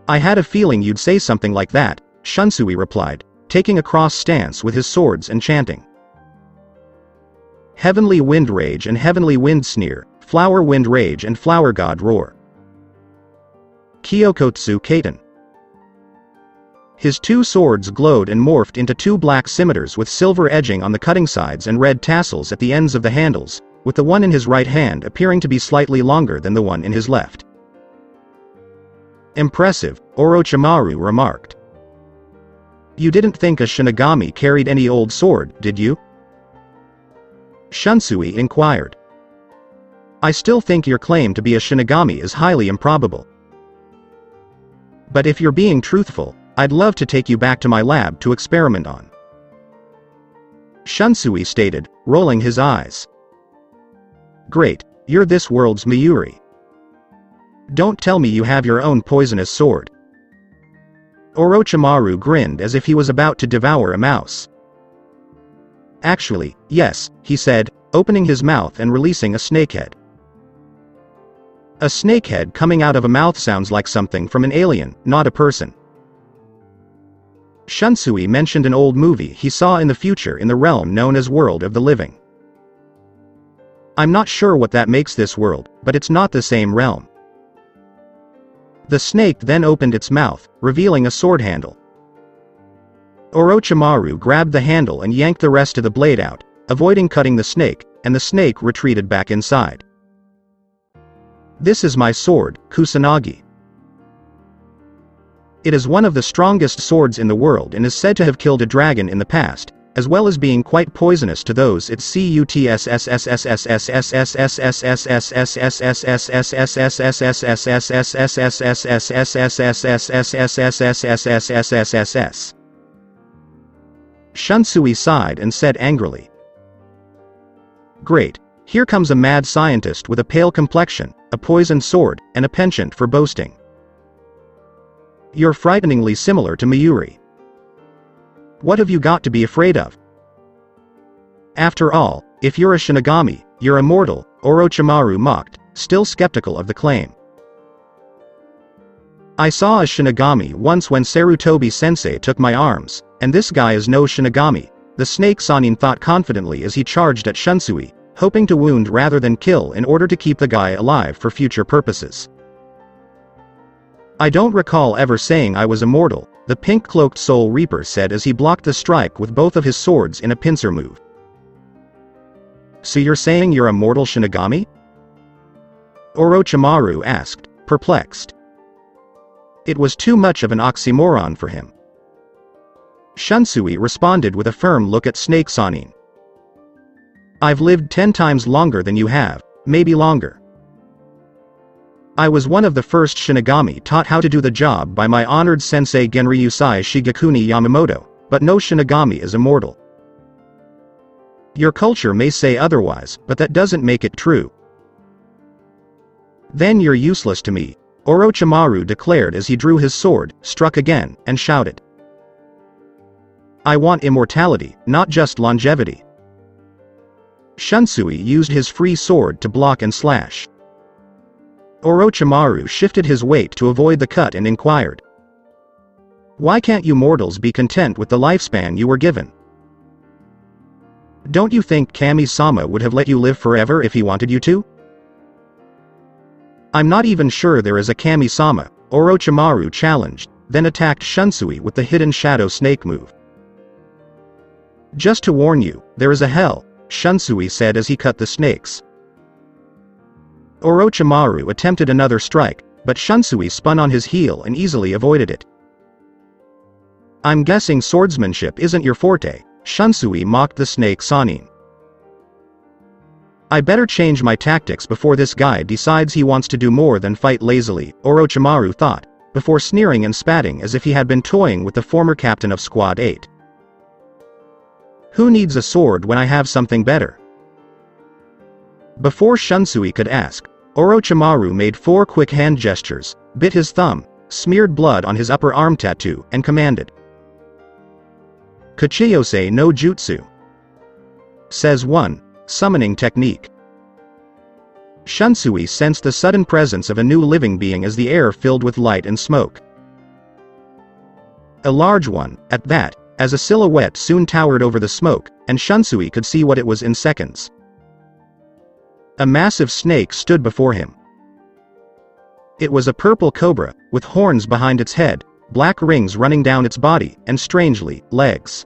"I had a feeling you'd say something like that," Shunsui replied, taking a cross stance with his swords and chanting. "Heavenly Wind Rage and Heavenly Wind Sneer, Flower Wind Rage and Flower God Roar. Kyokotsu Kaiten." His two swords glowed and morphed into two black scimitars with silver edging on the cutting sides and red tassels at the ends of the handles, with the one in his right hand appearing to be slightly longer than the one in his left. "Impressive," Orochimaru remarked. "You didn't think a Shinigami carried any old sword, did you?" Shunsui inquired. "I still think your claim to be a Shinigami is highly improbable. But if you're being truthful, I'd love to take you back to my lab to experiment on," Shunsui stated, rolling his eyes. "Great, you're this world's Miyuri. Don't tell me you have your own poisonous sword." Orochimaru grinned as if he was about to devour a mouse. "Actually, yes," he said, opening his mouth and releasing a snakehead. A snakehead coming out of a mouth sounds like something from an alien, not a person. Shunsui mentioned an old movie he saw in the future in the realm known as World of the Living. "I'm not sure what that makes this world, but it's not the same realm." The snake then opened its mouth, revealing a sword handle. Orochimaru grabbed the handle and yanked the rest of the blade out, avoiding cutting the snake, and the snake retreated back inside. "This is my sword, Kusanagi. It is one of the strongest swords in the world and is said to have killed a dragon in the past, as well as being quite poisonous to those it Shunsui sighed and said angrily. "Great, here comes a mad scientist with a pale complexion, a poisoned sword, and a penchant for boasting. You're frighteningly similar to Miyuri. What have you got to be afraid of? After all, if you're a Shinigami, you're immortal," Orochimaru mocked, still skeptical of the claim. "I saw a Shinigami once when Sarutobi-sensei took my arms, and this guy is no Shinigami," the snake Sanin thought confidently as he charged at Shunsui, hoping to wound rather than kill in order to keep the guy alive for future purposes. "I don't recall ever saying I was immortal," the pink-cloaked Soul Reaper said as he blocked the strike with both of his swords in a pincer move. "So you're saying you're a mortal Shinigami?" Orochimaru asked, perplexed. It was too much of an oxymoron for him. Shunsui responded with a firm look at Snake Sanin. "I've lived 10 times longer than you have, maybe longer. I was one of the first Shinigami taught how to do the job by my honored sensei Genryusai Shigekuni Yamamoto, but no Shinigami is immortal. Your culture may say otherwise, but that doesn't make it true. Then you're useless to me, Orochimaru declared as he drew his sword, struck again, and shouted. I want immortality, not just longevity. Shunsui used his free sword to block and slash. Orochimaru shifted his weight to avoid the cut and inquired. Why can't you mortals be content with the lifespan you were given? Don't you think Kami-sama would have let you live forever if he wanted you to? I'm not even sure there is a Kami-sama, Orochimaru challenged, then attacked Shunsui with the hidden shadow snake move. Just to warn you, there is a hell, Shunsui said as he cut the snakes. Orochimaru attempted another strike, but Shunsui spun on his heel and easily avoided it. I'm guessing swordsmanship isn't your forte, Shunsui mocked the snake Sanin. I better change my tactics before this guy decides he wants to do more than fight lazily, Orochimaru thought, before sneering and spatting as if he had been toying with the former captain of Squad 8. Who needs a sword when I have something better? Before Shunsui could ask, Orochimaru made 4 quick hand gestures, bit his thumb, smeared blood on his upper arm tattoo, and commanded. Kachiyose no Jutsu. Says 1. Summoning technique. Shunsui sensed the sudden presence of a new living being as the air filled with light and smoke. A large one, at that, as a silhouette soon towered over the smoke, and Shunsui could see what it was in seconds. A massive snake stood before him. It was a purple cobra, with horns behind its head, black rings running down its body, and strangely, legs.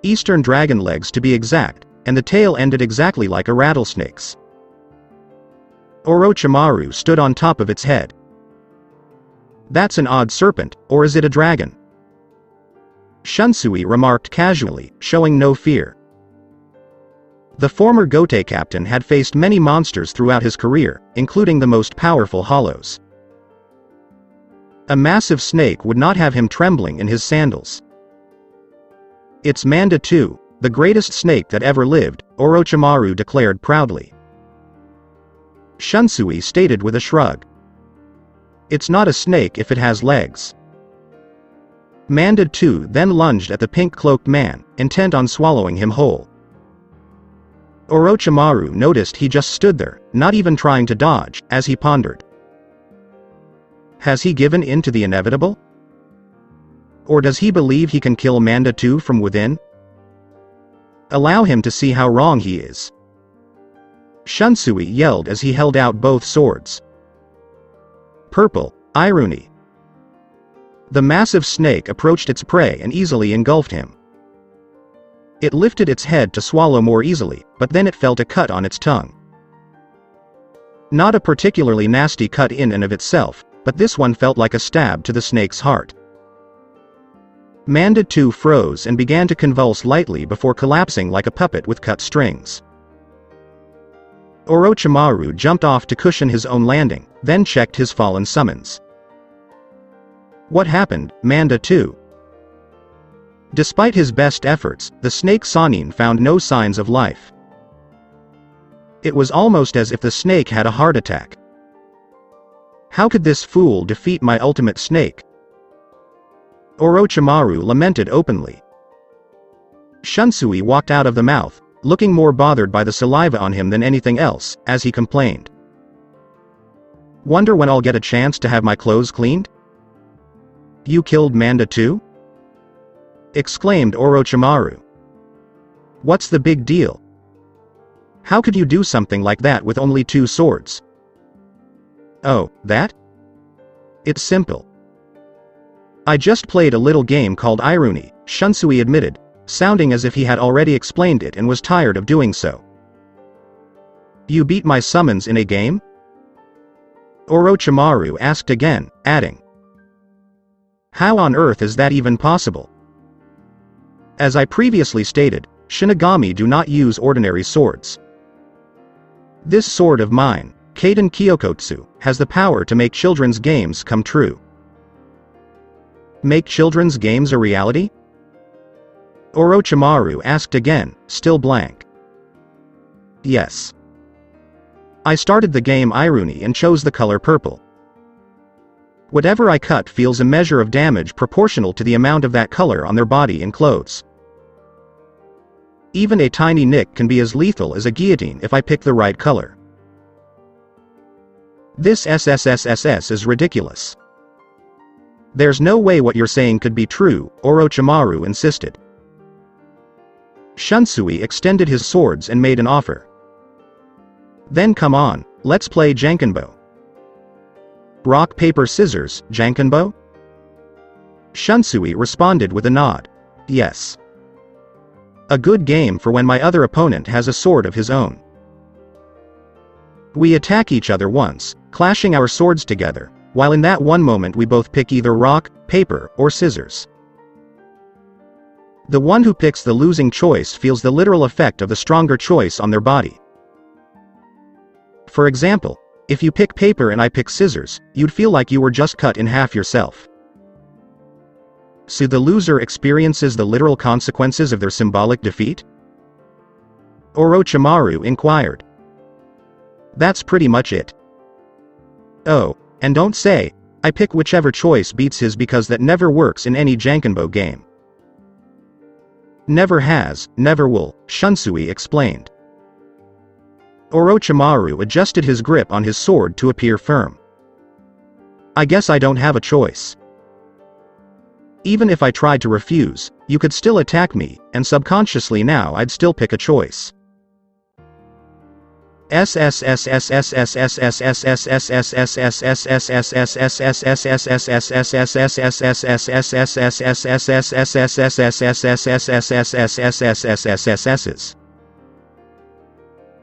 Eastern dragon legs to be exact, and the tail ended exactly like a rattlesnake's. Orochimaru stood on top of its head. That's an odd serpent, or is it a dragon? Shunsui remarked casually, showing no fear. The former Gote captain had faced many monsters throughout his career, including the most powerful hollows. A massive snake would not have him trembling in his sandals. It's Manda too, the greatest snake that ever lived, Orochimaru declared proudly. Shunsui stated with a shrug. It's not a snake if it has legs. Manda too then lunged at the pink-cloaked man, intent on swallowing him whole. Orochimaru noticed he just stood there, not even trying to dodge, as he pondered. Has he given in to the inevitable? Or does he believe he can kill Manda too from within? Allow him to see how wrong he is. Shunsui yelled as he held out both swords. Purple, irony. The massive snake approached its prey and easily engulfed him. It lifted its head to swallow more easily, but then it felt a cut on its tongue. Not a particularly nasty cut in and of itself, but this one felt like a stab to the snake's heart. Manda too froze and began to convulse lightly before collapsing like a puppet with cut strings. Orochimaru jumped off to cushion his own landing, then checked his fallen summons. What happened, Manda too? Despite his best efforts, the snake Sanin found no signs of life. It was almost as if the snake had a heart attack. How could this fool defeat my ultimate snake? Orochimaru lamented openly. Shunsui walked out of the mouth, looking more bothered by the saliva on him than anything else, as he complained. Wonder when I'll get a chance to have my clothes cleaned? You killed Manda too? Exclaimed Orochimaru. What's the big deal? How could you do something like that with only 2 swords? Oh, that? It's simple. I just played a little game called Irony, Shunsui admitted, sounding as if he had already explained it and was tired of doing so. You beat my summons in a game? Orochimaru asked again, adding. How on earth is that even possible? As I previously stated, Shinigami do not use ordinary swords. This sword of mine, Kaden Kyokotsu, has the power to make children's games come true. Make children's games a reality? Orochimaru asked again, still blank. Yes. I started the game Iruni and chose the color purple. Whatever I cut feels a measure of damage proportional to the amount of that color on their body and clothes. Even a tiny nick can be as lethal as a guillotine if I pick the right color. This SSSSS is ridiculous. There's no way what you're saying could be true, Orochimaru insisted. Shunsui extended his swords and made an offer. Then come on, let's play Jankenbo. Rock, paper, scissors, Jankenbo? Shunsui responded with a nod. Yes. A good game for when my other opponent has a sword of his own. We attack each other once, clashing our swords together, while in that one moment we both pick either rock, paper, or scissors. The one who picks the losing choice feels the literal effect of the stronger choice on their body. For example, if you pick paper and I pick scissors, you'd feel like you were just cut in half yourself. So the loser experiences the literal consequences of their symbolic defeat? Orochimaru inquired. That's pretty much it. Oh, and don't say, I pick whichever choice beats his, because that never works in any Jankenbo game. Never has, never will, Shunsui explained. Orochimaru adjusted his grip on his sword to appear firm. I guess I don't have a choice. Even if I tried to refuse, you could still attack me, and subconsciously now I'd still pick a choice.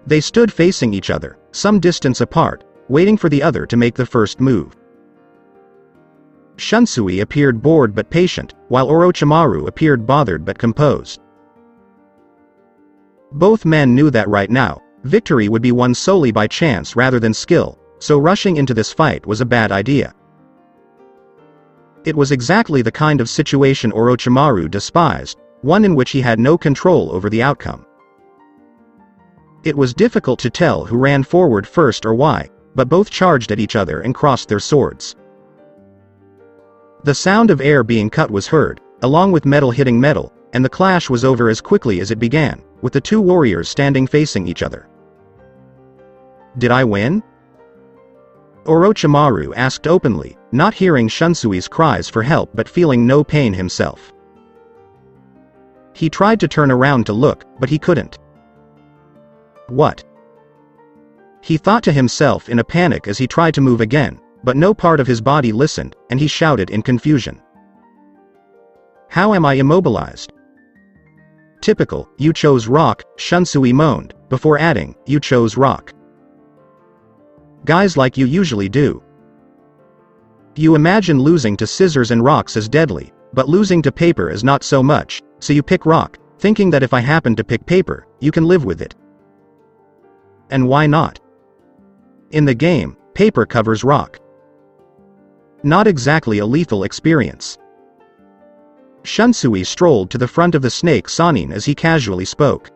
They stood facing each other, some distance apart, waiting for the other to make the first move. Shunsui appeared bored but patient, while Orochimaru appeared bothered but composed. Both men knew that right now, victory would be won solely by chance rather than skill, so rushing into this fight was a bad idea. It was exactly the kind of situation Orochimaru despised, one in which he had no control over the outcome. It was difficult to tell who ran forward first or why, but both charged at each other and crossed their swords. The sound of air being cut was heard, along with metal hitting metal, and the clash was over as quickly as it began, with the two warriors standing facing each other. Did I win? Orochimaru asked openly, not hearing Shunsui's cries for help but feeling no pain himself. He tried to turn around to look, but he couldn't. What? He thought to himself in a panic as he tried to move again, but no part of his body listened, and he shouted in confusion. How am I immobilized? Typical, you chose rock, Shunsui moaned, before adding, you chose rock. Guys like you usually do. You imagine losing to scissors and rocks as deadly, but losing to paper is not so much, so you pick rock, thinking that if I happen to pick paper, you can live with it. And why not? In the game, paper covers rock. Not exactly a lethal experience. Shunsui strolled to the front of the snake Sanin as he casually spoke.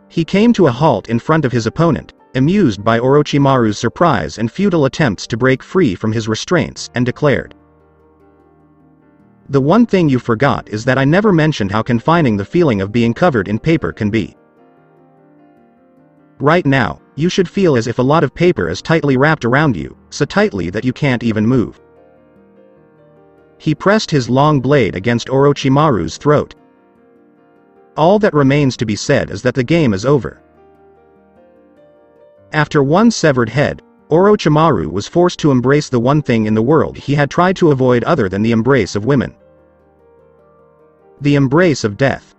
He came to a halt in front of his opponent, amused by Orochimaru's surprise and futile attempts to break free from his restraints, and declared. The one thing you forgot is that I never mentioned how confining the feeling of being covered in paper can be. Right now, you should feel as if a lot of paper is tightly wrapped around you, so tightly that you can't even move. He pressed his long blade against Orochimaru's throat. All that remains to be said is that the game is over. After one severed head, Orochimaru was forced to embrace the one thing in the world he had tried to avoid other than the embrace of women. The embrace of death.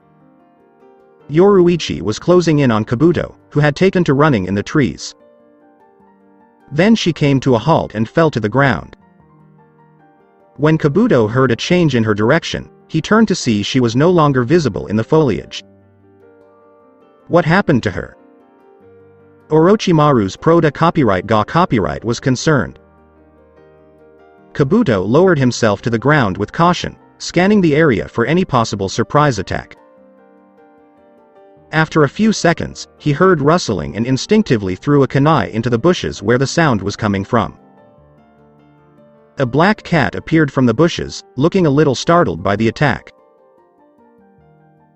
Yoruichi was closing in on Kabuto, who had taken to running in the trees. Then she came to a halt and fell to the ground. When Kabuto heard a change in her direction, he turned to see she was no longer visible in the foliage. What happened to her? Orochimaru's Proda copyright Ga was concerned. Kabuto lowered himself to the ground with caution, scanning the area for any possible surprise attack. After a few seconds, he heard rustling and instinctively threw a kunai into the bushes where the sound was coming from. A black cat appeared from the bushes, looking a little startled by the attack.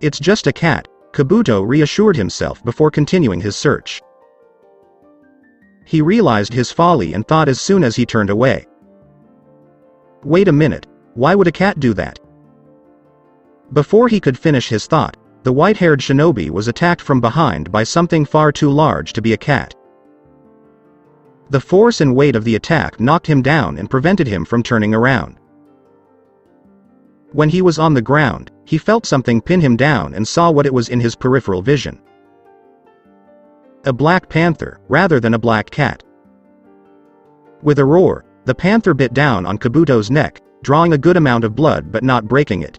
"It's just a cat," Kabuto reassured himself before continuing his search. He realized his folly and thought as soon as he turned away. Wait a minute, why would a cat do that? Before he could finish his thought, the white-haired shinobi was attacked from behind by something far too large to be a cat. The force and weight of the attack knocked him down and prevented him from turning around. When he was on the ground, he felt something pin him down and saw what it was in his peripheral vision. A black panther, rather than a black cat. With a roar, the panther bit down on Kabuto's neck, drawing a good amount of blood but not breaking it.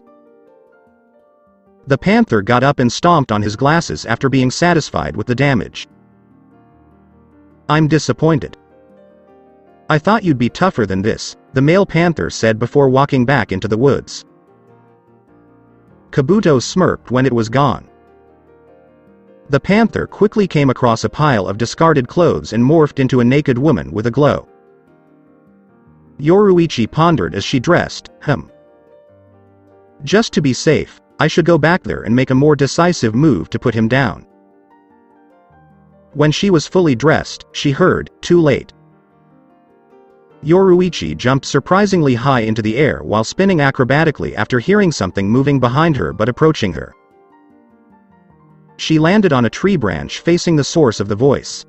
The panther got up and stomped on his glasses after being satisfied with the damage. "I'm disappointed. I thought you'd be tougher than this," the male panther said before walking back into the woods. Kabuto smirked when it was gone. The panther quickly came across a pile of discarded clothes and morphed into a naked woman with a glow. Yoruichi pondered as she dressed, Just to be safe, I should go back there and make a more decisive move to put him down." When she was fully dressed, she heard, "Too late." Yoruichi jumped surprisingly high into the air while spinning acrobatically after hearing something moving behind her but approaching her. She landed on a tree branch facing the source of the voice.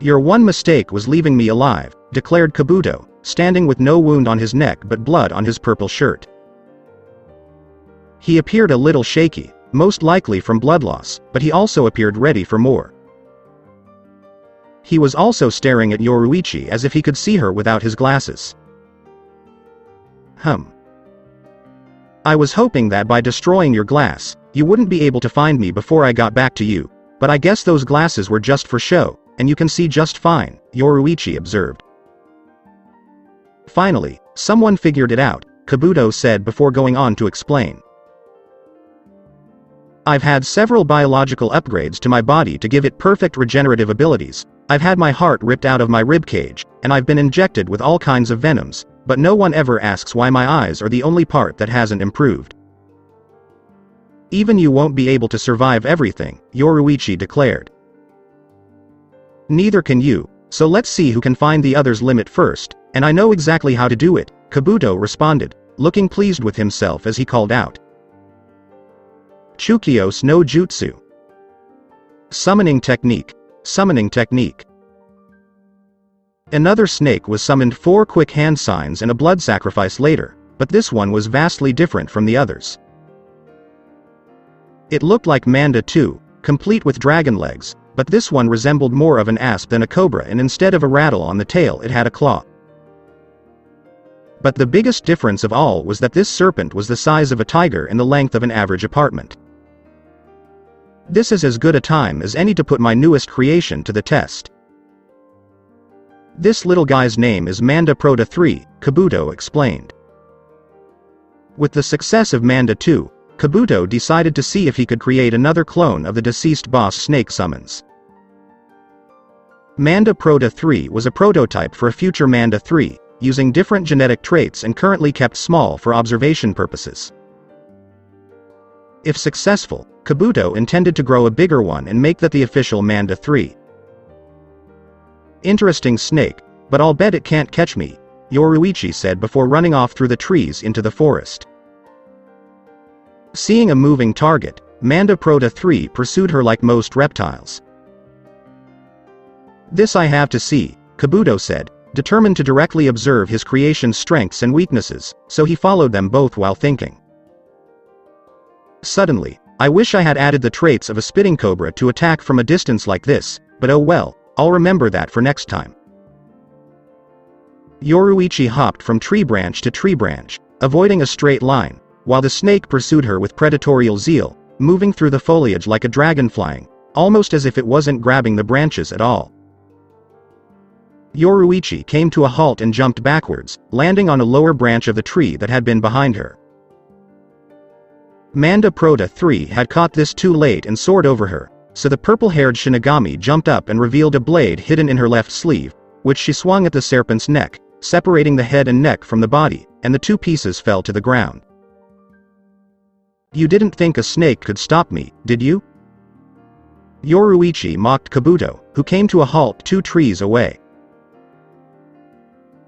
"Your one mistake was leaving me alive," declared Kabuto, standing with no wound on his neck but blood on his purple shirt. He appeared a little shaky, most likely from blood loss, but he also appeared ready for more. He was also staring at Yoruichi as if he could see her without his glasses. "I was hoping that by destroying your glass, you wouldn't be able to find me before I got back to you, but I guess those glasses were just for show, and you can see just fine," Yoruichi observed. "Finally, someone figured it out," Kabuto said before going on to explain. "I've had several biological upgrades to my body to give it perfect regenerative abilities. I've had my heart ripped out of my ribcage, and I've been injected with all kinds of venoms, but no one ever asks why my eyes are the only part that hasn't improved." "Even you won't be able to survive everything," Yoruichi declared. "Neither can you, so let's see who can find the other's limit first, and I know exactly how to do it," Kabuto responded, looking pleased with himself as he called out. "Chukyos no Jutsu. Summoning technique. Summoning technique." Another snake was summoned 4 quick hand signs and a blood sacrifice later, but this one was vastly different from the others. It looked like Manda too, complete with dragon legs, but this one resembled more of an asp than a cobra, and instead of a rattle on the tail it had a claw. But the biggest difference of all was that this serpent was the size of a tiger and the length of an average apartment. "This is as good a time as any to put my newest creation to the test. This little guy's name is Manda Prota 3, Kabuto explained. With the success of Manda 2, Kabuto decided to see if he could create another clone of the deceased boss snake summons. Manda Prota 3 was a prototype for a future Manda 3, using different genetic traits and currently kept small for observation purposes. If successful, Kabuto intended to grow a bigger one and make that the official Manda 3. "Interesting snake, but I'll bet it can't catch me," Yoruichi said before running off through the trees into the forest. Seeing a moving target, Manda Prota 3 pursued her like most reptiles. "This I have to see," Kabuto said, determined to directly observe his creation's strengths and weaknesses, so he followed them both while thinking. Suddenly, "I wish I had added the traits of a spitting cobra to attack from a distance like this, but oh well, I'll remember that for next time." Yoruichi hopped from tree branch to tree branch, avoiding a straight line, while the snake pursued her with predatorial zeal, moving through the foliage like a dragon flying, almost as if it wasn't grabbing the branches at all. Yoruichi came to a halt and jumped backwards, landing on a lower branch of the tree that had been behind her. Manda Prota 3 had caught this too late and soared over her, so the purple-haired Shinigami jumped up and revealed a blade hidden in her left sleeve, which she swung at the serpent's neck, separating the head and neck from the body, and the two pieces fell to the ground. "You didn't think a snake could stop me, did you?" Yoruichi mocked Kabuto, who came to a halt 2 trees away.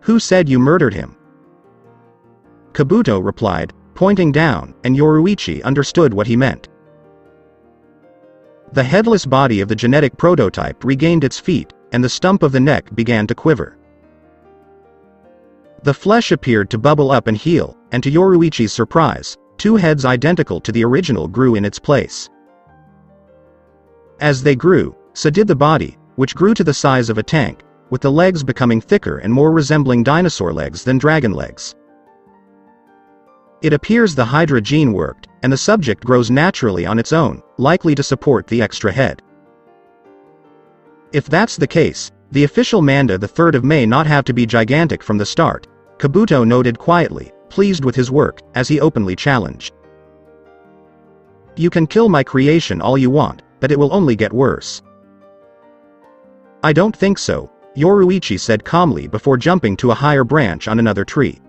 "Who said you murdered him?" Kabuto replied, pointing down, and Yoruichi understood what he meant. The headless body of the genetic prototype regained its feet, and the stump of the neck began to quiver. The flesh appeared to bubble up and heal, and to Yoruichi's surprise, 2 heads identical to the original grew in its place. As they grew, so did the body, which grew to the size of a tank, with the legs becoming thicker and more resembling dinosaur legs than dragon legs. It appears the Hydra gene worked, and the subject grows naturally on its own, likely to support the extra head. If that's the case, the official Manda the 3rd of May not have to be gigantic from the start, Kabuto noted quietly, pleased with his work, as he openly challenged. "You can kill my creation all you want, but it will only get worse." "I don't think so," Yoruichi said calmly before jumping to a higher branch on another tree.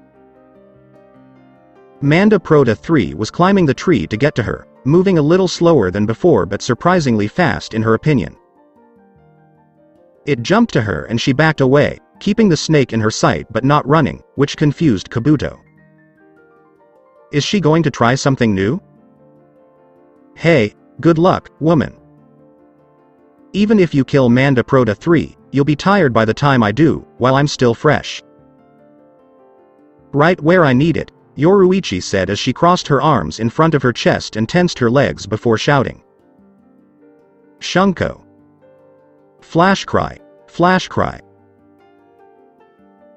Manda Prota 3 was climbing the tree to get to her, moving a little slower than before but surprisingly fast in her opinion. It jumped to her and she backed away, keeping the snake in her sight but not running, which confused Kabuto. Is she going to try something new? "Hey, good luck, woman. Even if you kill Manda Prota 3, you'll be tired by the time I do, while I'm still fresh." "Right where I need it," Yoruichi said as she crossed her arms in front of her chest and tensed her legs before shouting. "Shunko! Flash cry! Flash cry!"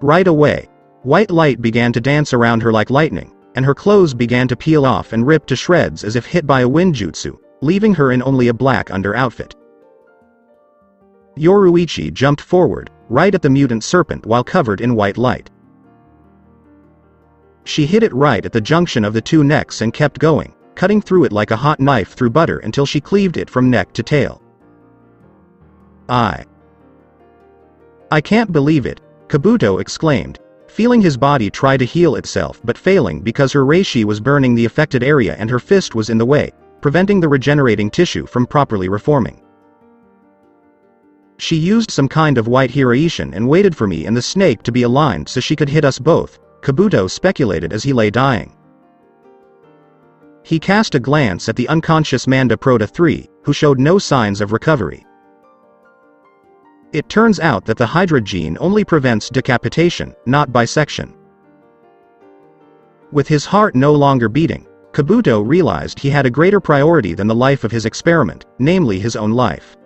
Right away, white light began to dance around her like lightning, and her clothes began to peel off and rip to shreds as if hit by a wind jutsu, leaving her in only a black under outfit. Yoruichi jumped forward, right at the mutant serpent while covered in white light. She hit it right at the junction of the 2 necks and kept going, cutting through it like a hot knife through butter until she cleaved it from neck to tail. I can't believe it," Kabuto exclaimed, feeling his body try to heal itself but failing because her reishi was burning the affected area and her fist was in the way, preventing the regenerating tissue from properly reforming. "She used some kind of white Hiraishin and waited for me and the snake to be aligned so she could hit us both," Kabuto speculated as he lay dying. He cast a glance at the unconscious Manda Prota 3, who showed no signs of recovery. It turns out that the Hydra gene only prevents decapitation, not bisection. With his heart no longer beating, Kabuto realized he had a greater priority than the life of his experiment, namely his own life.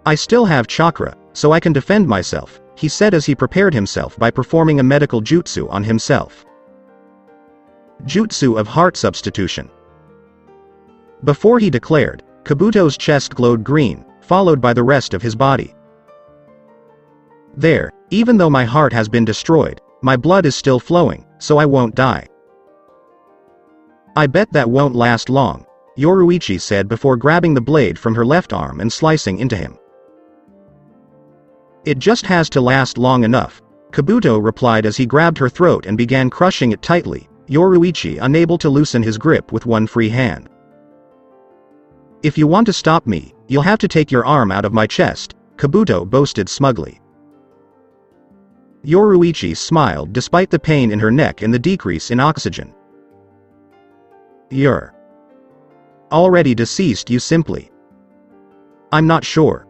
"I still have chakra, so I can defend myself," he said as he prepared himself by performing a medical jutsu on himself. Jutsu of heart substitution. Before he declared, Kabuto's chest glowed green, followed by the rest of his body. "There, even though my heart has been destroyed, my blood is still flowing, so I won't die." "I bet that won't last long," Yoruichi said before grabbing the blade from her left arm and slicing into him. "It just has to last long enough," Kabuto replied as he grabbed her throat and began crushing it tightly, Yoruichi unable to loosen his grip with one free hand. "If you want to stop me, you'll have to take your arm out of my chest," Kabuto boasted smugly. Yoruichi smiled despite the pain in her neck and the decrease in oxygen. "You're already deceased, you simply." "I'm not sure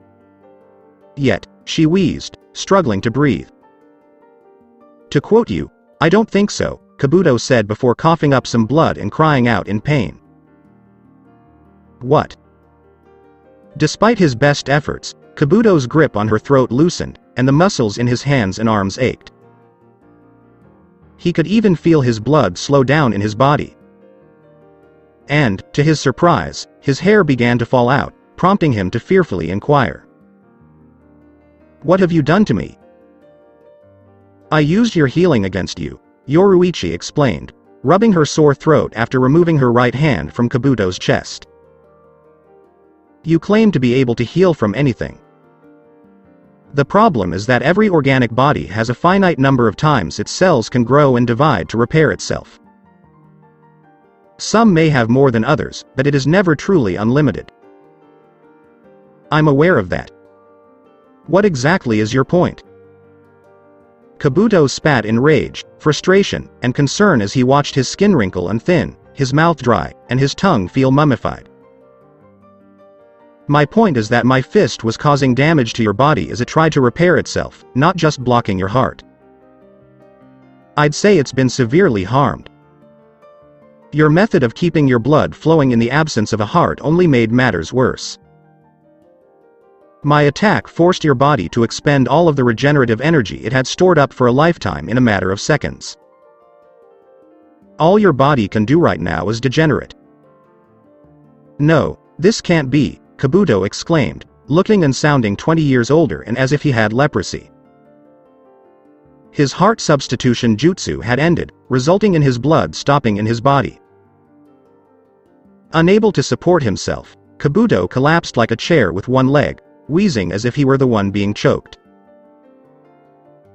yet," she wheezed, struggling to breathe. "To quote you, I don't think so," Kabuto said before coughing up some blood and crying out in pain. "What?" Despite his best efforts, Kabuto's grip on her throat loosened, and the muscles in his hands and arms ached. He could even feel his blood slow down in his body. And, to his surprise, his hair began to fall out, prompting him to fearfully inquire. What have you done to me? I used your healing against you, Yoruichi explained, rubbing her sore throat after removing her right hand from Kabuto's chest. You claim to be able to heal from anything. The problem is that every organic body has a finite number of times its cells can grow and divide to repair itself. Some may have more than others, but it is never truly unlimited. I'm aware of that. What exactly is your point? Kabuto spat in rage, frustration, and concern as he watched his skin wrinkle and thin, his mouth dry, and his tongue feel mummified. My point is that my fist was causing damage to your body as it tried to repair itself, not just blocking your heart. I'd say it's been severely harmed. Your method of keeping your blood flowing in the absence of a heart only made matters worse. My attack forced your body to expend all of the regenerative energy it had stored up for a lifetime in a matter of seconds. All your body can do right now is degenerate. No, this can't be, Kabuto exclaimed, looking and sounding 20 years older and as if he had leprosy. His heart substitution jutsu had ended, resulting in his blood stopping in his body. Unable to support himself, Kabuto collapsed like a chair with one leg, wheezing as if he were the one being choked.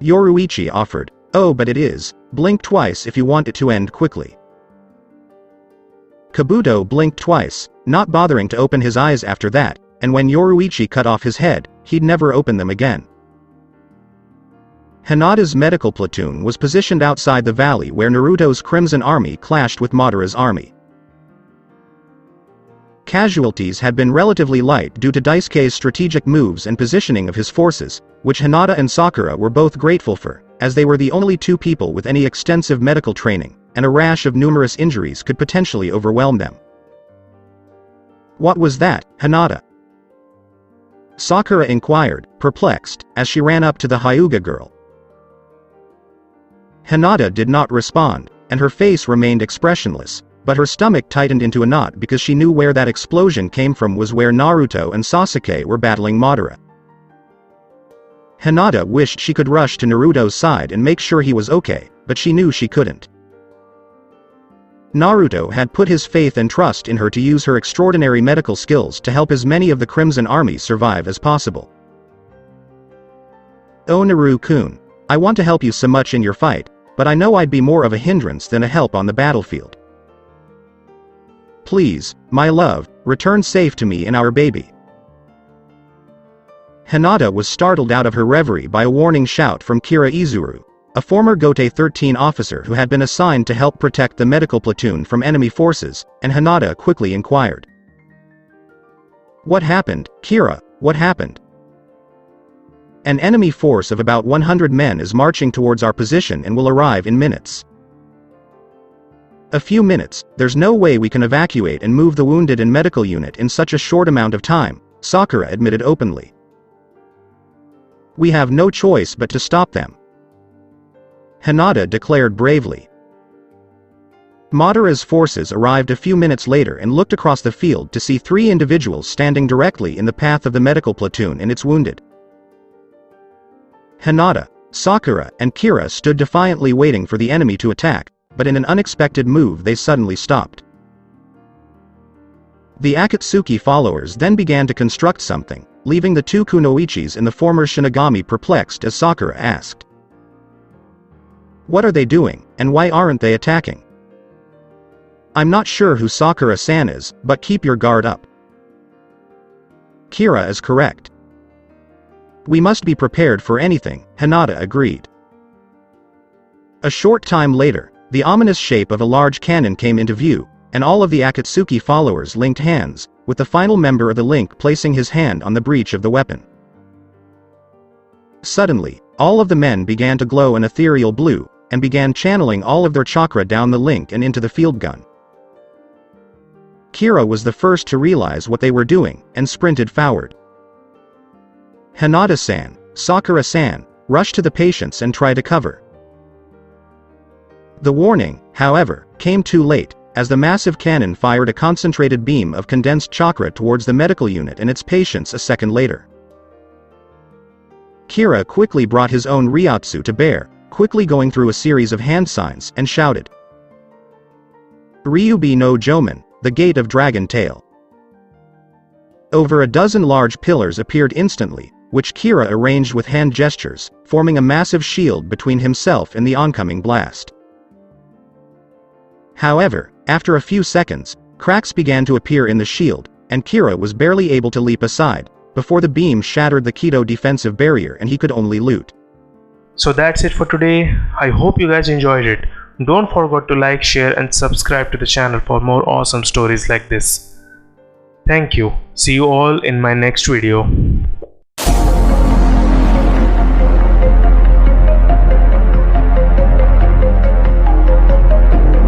Yoruichi offered, "Oh, but it is. Blink twice if you want it to end quickly." Kabuto blinked twice, not bothering to open his eyes after that, and when Yoruichi cut off his head, he'd never open them again. Hinata's medical platoon was positioned outside the valley where Naruto's Crimson Army clashed with Madara's army. Casualties had been relatively light due to Daisuke's strategic moves and positioning of his forces, which Hinata and Sakura were both grateful for, as they were the only two people with any extensive medical training, and a rash of numerous injuries could potentially overwhelm them. What was that, Hinata? Sakura inquired, perplexed, as she ran up to the Hyuga girl. Hinata did not respond, and her face remained expressionless, but her stomach tightened into a knot because she knew where that explosion came from was where Naruto and Sasuke were battling Madara. Hinata wished she could rush to Naruto's side and make sure he was okay, but she knew she couldn't. Naruto had put his faith and trust in her to use her extraordinary medical skills to help as many of the Crimson Army survive as possible. "Oh Naru-kun, I want to help you so much in your fight, but I know I'd be more of a hindrance than a help on the battlefield. Please, my love, return safe to me and our baby." Hinata was startled out of her reverie by a warning shout from Kira Izuru, a former Gote 13 officer who had been assigned to help protect the medical platoon from enemy forces, and Hinata quickly inquired. "What happened, Kira, what happened?" "An enemy force of about 100 men is marching towards our position and will arrive in minutes." "A few minutes, there's no way we can evacuate and move the wounded and medical unit in such a short amount of time," Sakura admitted openly. "We have no choice but to stop them," Hinata declared bravely. Madara's forces arrived a few minutes later and looked across the field to see 3 individuals standing directly in the path of the medical platoon and its wounded. Hinata, Sakura, and Kira stood defiantly waiting for the enemy to attack, but in an unexpected move they suddenly stopped. The Akatsuki followers then began to construct something, leaving the 2 kunoichis and the former Shinigami perplexed as Sakura asked. "What are they doing, and why aren't they attacking?" "I'm not sure who Sakura-san is, but keep your guard up." Kira is correct. "We must be prepared for anything," Hinata agreed. A short time later, the ominous shape of a large cannon came into view, and all of the Akatsuki followers linked hands, with the final member of the link placing his hand on the breech of the weapon. Suddenly, all of the men began to glow an ethereal blue, and began channeling all of their chakra down the link and into the field gun. Kira was the first to realize what they were doing, and sprinted forward. Hinata-san, Sakura-san, rushed to the patients and tried to cover. The warning, however, came too late, as the massive cannon fired a concentrated beam of condensed chakra towards the medical unit and its patients a second later. Kira quickly brought his own Ryatsu to bear, quickly going through a series of hand signs, and shouted, Ryubi no Jomen, the Gate of Dragon Tail. Over a dozen large pillars appeared instantly, which Kira arranged with hand gestures, forming a massive shield between himself and the oncoming blast. However, after a few seconds, cracks began to appear in the shield, and Kira was barely able to leap aside, before the beam shattered the Kido defensive barrier and he could only loot. So that's it for today. I hope you guys enjoyed it. Don't forget to like, share and subscribe to the channel for more awesome stories like this. Thank you. See you all in my next video.